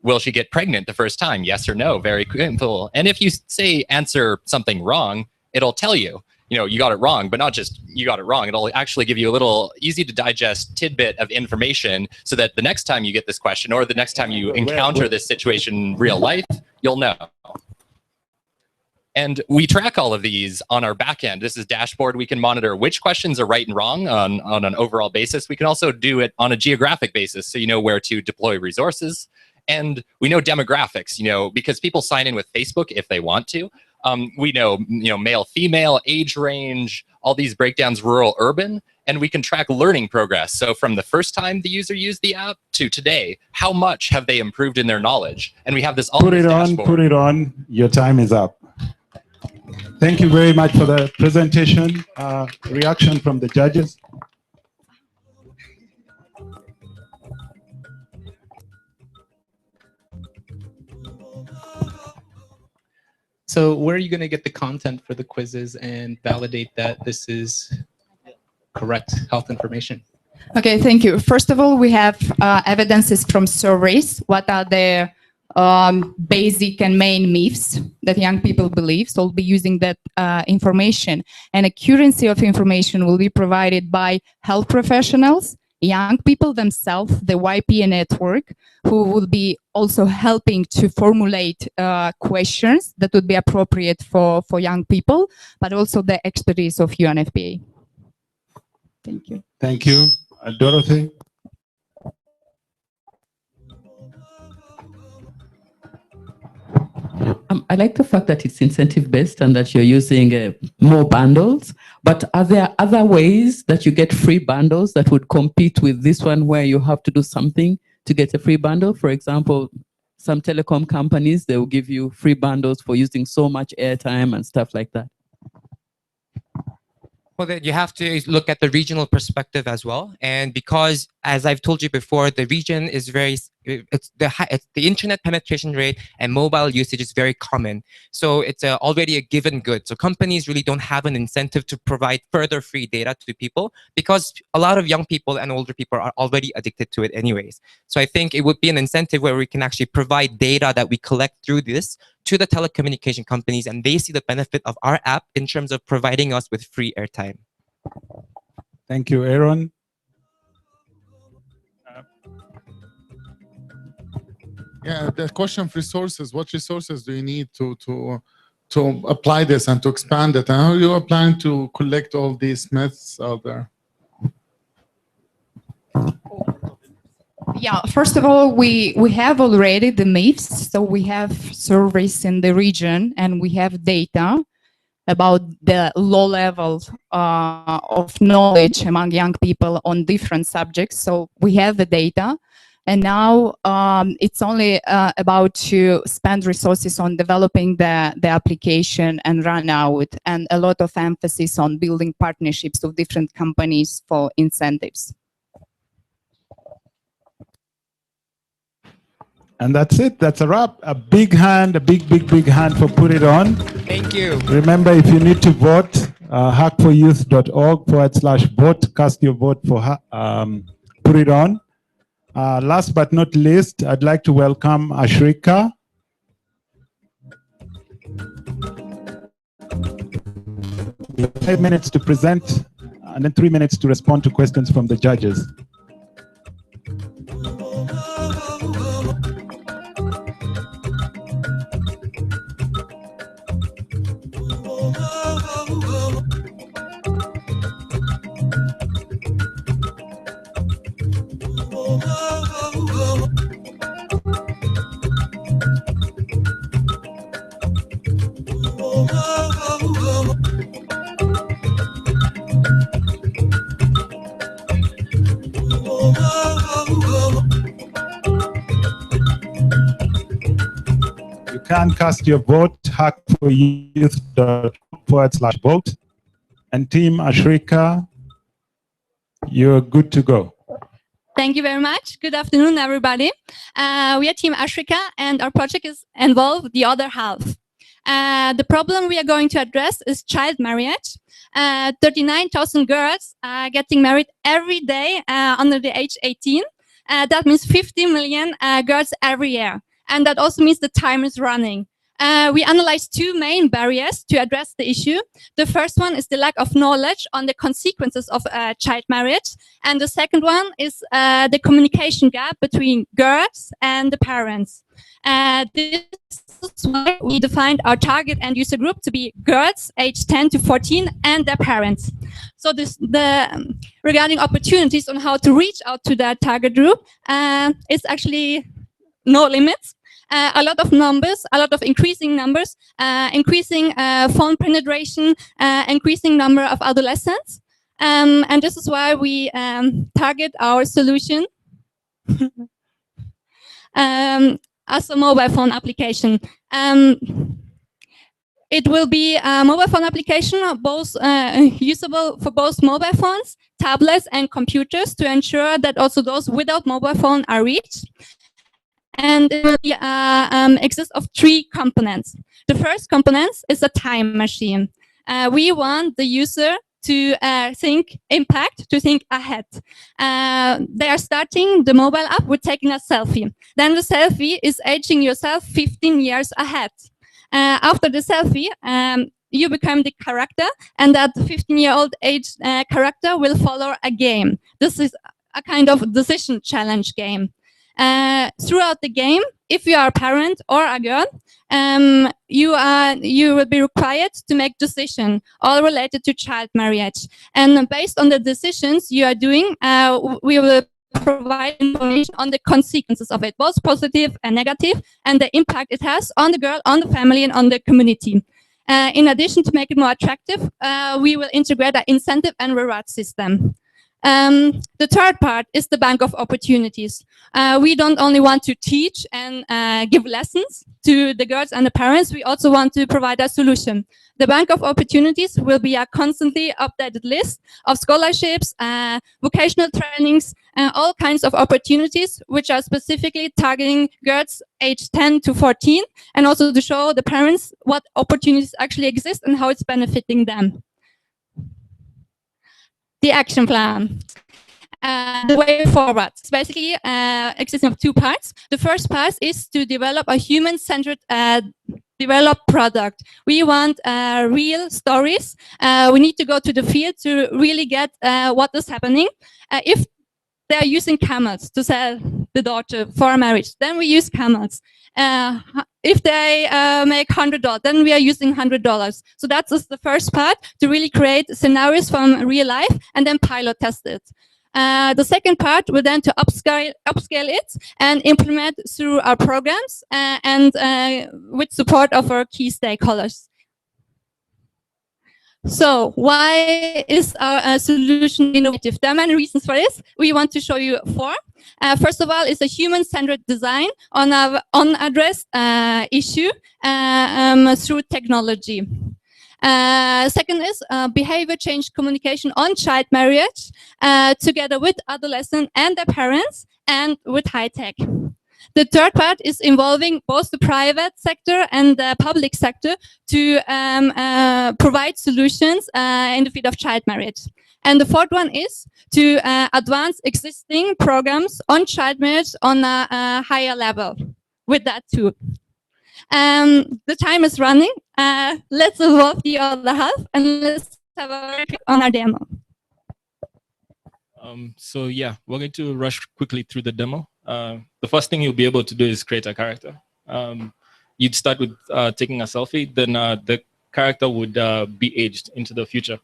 will she get pregnant the first time? Yes or no, very simple. And if you say answer something wrong, it'll tell you, you got it wrong, but not just you got it wrong. It'll actually give you a little easy to digest tidbit of information so that the next time you get this question or the next time you encounter this situation in real life, you'll know. And we track all of these on our back end. This is dashboard. We can monitor which questions are right and wrong on an overall basis. We can also do it on a geographic basis, so you know where to deploy resources. And we know demographics, because people sign in with Facebook if they want to. We know, male, female, age range, all these breakdowns, rural, urban, and we can track learning progress. So from the first time the user used the app to today, how much have they improved in their knowledge? And we have this all Put it on, your time is up. Thank you very much for the presentation. Reaction from the judges. So where are you going to get the content for the quizzes and validate that this is correct health information? Okay, thank you. First of all, we have evidences from surveys. What are the basic and main myths that young people believe? So we'll be using that information. And accuracy of information will be provided by health professionals, young people themselves, the YPA network, who will be also helping to formulate questions that would be appropriate for young people, but also the expertise of UNFPA. Thank you. Thank you. Dorothy? I like the fact that it's incentive-based and that you're using more bundles, but are there other ways that you get free bundles that would compete with this one where you have to do something to get a free bundle? For example, some telecom companies, they will give you free bundles for using so much airtime and stuff like that. Well, then you have to look at the regional perspective as well. And because, as I've told you before, the region is it's the internet penetration rate and mobile usage is very common. So it's already a given good. So companies really don't have an incentive to provide further free data to people because a lot of young people and older people are already addicted to it anyways. So I think it would be an incentive where we can actually provide data that we collect through this to the telecommunication companies, and they see the benefit of our app in terms of providing us with free airtime. Thank you, Aaron. Yeah, the question of resources. What resources do you need to apply this and to expand it? And how you are planning to collect all these myths out there? Yeah, first of all, we have already the myths. So we have surveys in the region and we have data about the low level of knowledge among young people on different subjects. So we have the data. And now it's only about to spend resources on developing the application and run out, and a lot of emphasis on building partnerships with different companies for incentives. And that's it. That's a wrap. A big hand, a big hand for Put It On. Thank you. Remember, if you need to vote, hackforyouth.org/vote. Cast your vote for Put It On. Last but not least, I'd like to welcome Ashrika. You have 5 minutes to present and then 3 minutes to respond to questions from the judges. You can cast your vote, hackforyouth.org/vote. And Team Ashrika, you're good to go. Thank you very much. Good afternoon, everybody. We are Team Ashrika, and our project is involved the other half. The problem we are going to address is child marriage. 39,000 girls are getting married every day under the age 18. That means 50 million girls every year. And that also means the time is running. We analyzed two main barriers to address the issue. The first one is the lack of knowledge on the consequences of child marriage. And the second one is the communication gap between girls and the parents. This is why we defined our target end user group to be girls aged 10 to 14 and their parents. So regarding opportunities on how to reach out to that target group, it's actually no limits. A lot of numbers, a lot of increasing numbers, increasing phone penetration, increasing number of adolescents. And this is why we target our solution as a mobile phone application. It will be a mobile phone application, both usable for both mobile phones, tablets, and computers to ensure that also those without mobile phone are reached. And it will be, exist of three components. The first component is a time machine. We want the user to think impact, to think ahead. They are starting the mobile app with taking a selfie. Then the selfie is aging yourself 15 years ahead. After the selfie, you become the character, and that 15-year-old age character will follow a game. This is a kind of decision challenge game. Throughout the game, if you are a parent or a girl, you will be required to make decisions all related to child marriage. And based on the decisions you are doing, we will provide information on the consequences of it, both positive and negative, and the impact it has on the girl, on the family, and on the community. In addition, to make it more attractive, we will integrate an incentive and reward system. The third part is the bank of opportunities. We don't only want to teach and give lessons to the girls and the parents, we also want to provide a solution. The bank of opportunities will be a constantly updated list of scholarships, vocational trainings, all kinds of opportunities which are specifically targeting girls aged 10 to 14, and also to show the parents what opportunities actually exist and how it's benefiting them. The action plan. The way forward. It's basically existing of two parts. The first part is to develop a human-centered developed product. We want real stories. We need to go to the field to really get what is happening. If they are using camels to sell the daughter for marriage, then we use camels. If they make $100, then we are using $100. So that's the first part, to really create scenarios from real life and then pilot test it. The second part will then to upscale it and implement through our programs and with support of our key stakeholders. So why is our solution innovative? There are many reasons for this. We want to show you four. First of all, it's a human-centered design on an unaddressed issue through technology. Second is behavior change communication on child marriage together with adolescents and their parents and with high tech. The third part is involving both the private sector and the public sector to provide solutions in the field of child marriage. And the fourth one is to advance existing programs on child marriage on a higher level with that too. The time is running. Let's involve the other half and let's have a quick on our demo. So yeah, we're going to rush quickly through the demo. The first thing you'll be able to do is create a character. You'd start with taking a selfie, then the character would be aged into the future.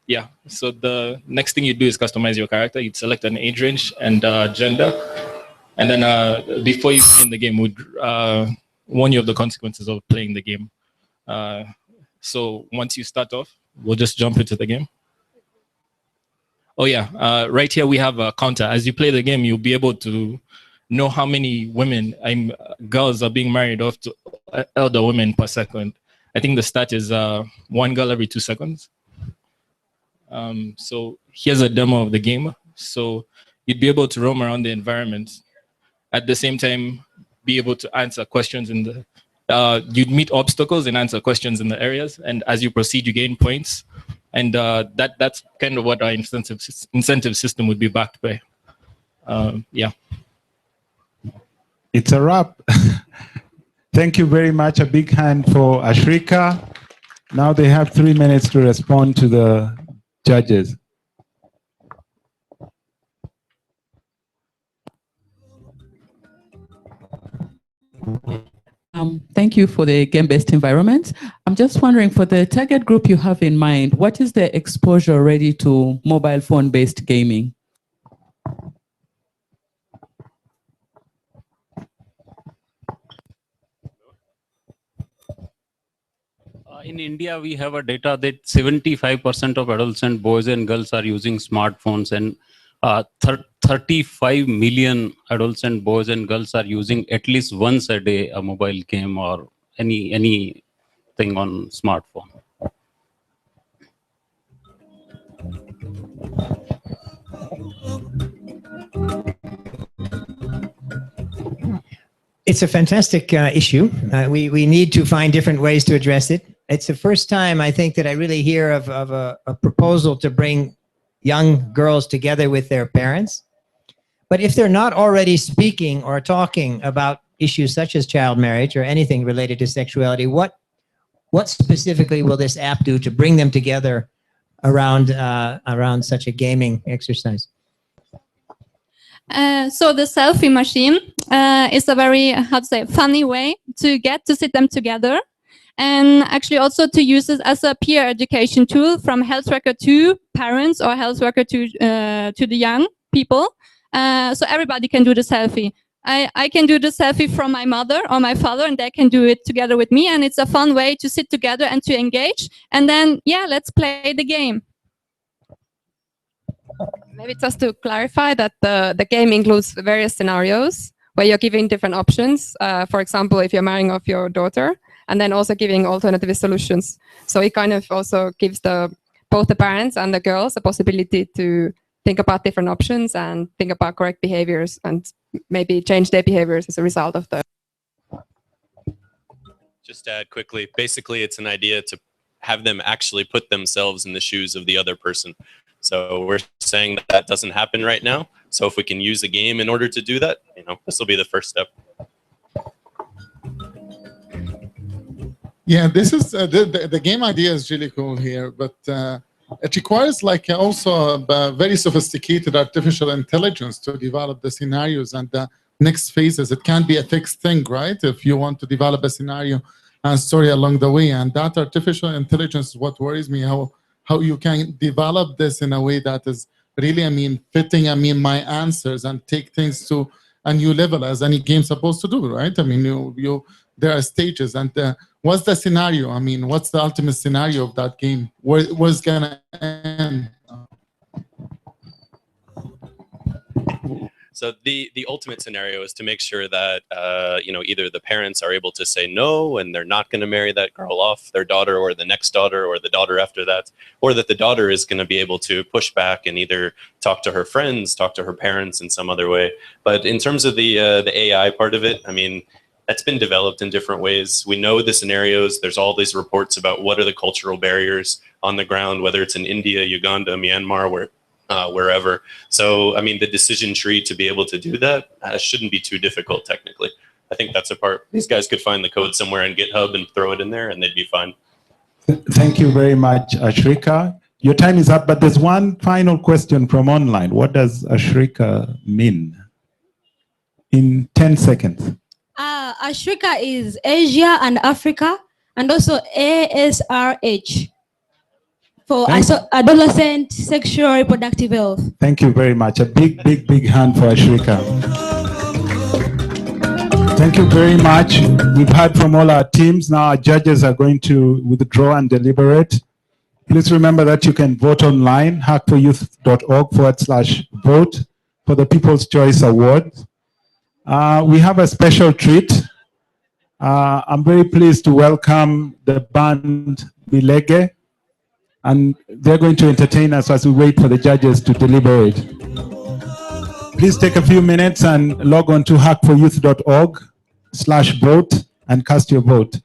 Yeah, so the next thing you do is customize your character. You'd select an age range and gender. And then before you begin the game, would warn you of the consequences of playing the game. So once you start off, we'll just jump into the game. Oh yeah, right here we have a counter. As you play the game, you'll be able to know how many women, girls are being married off to elder women per second. I think the stat is 1 girl every 2 seconds. So here's a demo of the game. So you'd be able to roam around the environment. At the same time, be able to answer questions in the, you'd meet obstacles and answer questions in the areas. And as you proceed, you gain points. And that's kind of what our incentive system would be backed by. Yeah. It's a wrap. Thank you very much. A big hand for Ashrika. Now they have 3 minutes to respond to the judges. Thank you for the game-based environment. I'm just wondering, for the target group you have in mind, what is the exposure already to mobile phone-based gaming? In India, we have a data that 75% of adolescent boys and girls are using smartphones, and 35 million adolescent boys and girls are using at least once a day a mobile game or anything on smartphone. It's a fantastic issue. We need to find different ways to address it. It's the first time, I think, that I really hear of a proposal to bring young girls together with their parents. But if they're not already speaking or talking about issues such as child marriage or anything related to sexuality, what specifically will this app do to bring them together around such a gaming exercise? So the selfie machine is a very, funny way to get to sit them together, and actually also to use it as a peer education tool from health worker to parents or health worker to the young people. So everybody can do the selfie. I can do the selfie from my mother or my father, and they can do it together with me, and it's a fun way to sit together and to engage. And then, yeah, let's play the game. Maybe just to clarify that the game includes various scenarios where you're giving different options. For example, if you're marrying off your daughter, and then also giving alternative solutions. So it kind of also gives both the parents and the girls a possibility to think about different options and think about correct behaviors and maybe change their behaviors as a result of that. Just to add quickly, basically it's an idea to have them actually put themselves in the shoes of the other person. So we're saying that that doesn't happen right now. So if we can use a game in order to do that, this will be the first step. Yeah, this is the game idea is really cool here, but it requires like also a very sophisticated artificial intelligence to develop the scenarios and the next phases. It can't be a fixed thing, right? If you want to develop a scenario and story along the way, and that artificial intelligence is what worries me. How you can develop this in a way that is really, fitting, my answers and take things to a new level as any game's supposed to do, right? There are stages, and what's the scenario? What's the ultimate scenario of that game? Where's gonna end? So the ultimate scenario is to make sure that either the parents are able to say no and they're not going to marry that girl off their daughter or the next daughter or the daughter after that, or that the daughter is going to be able to push back and either talk to her friends, talk to her parents in some other way. But in terms of the AI part of it, that's been developed in different ways. We know the scenarios. There's all these reports about what are the cultural barriers on the ground, whether it's in India, Uganda, Myanmar, wherever. So, the decision tree to be able to do that shouldn't be too difficult technically. I think that's a part. These guys could find the code somewhere in GitHub and throw it in there and they'd be fine. Thank you very much, Ashrika. Your time is up, but there's one final question from online. What does Ashrika mean? In 10 seconds. Ashrika is Asia and Africa, and also ASRH for adolescent sexual reproductive health. Thank you very much. A big, big, big hand for Ashrika. Thank you very much. We've heard from all our teams. Now our judges are going to withdraw and deliberate. Please remember that you can vote online, hackforyouth.org/vote for the People's Choice Award. We have a special treat. I'm very pleased to welcome the band Bilege, and they're going to entertain us as we wait for the judges to deliberate. Please take a few minutes and log on to hackforyouth.org/vote and cast your vote.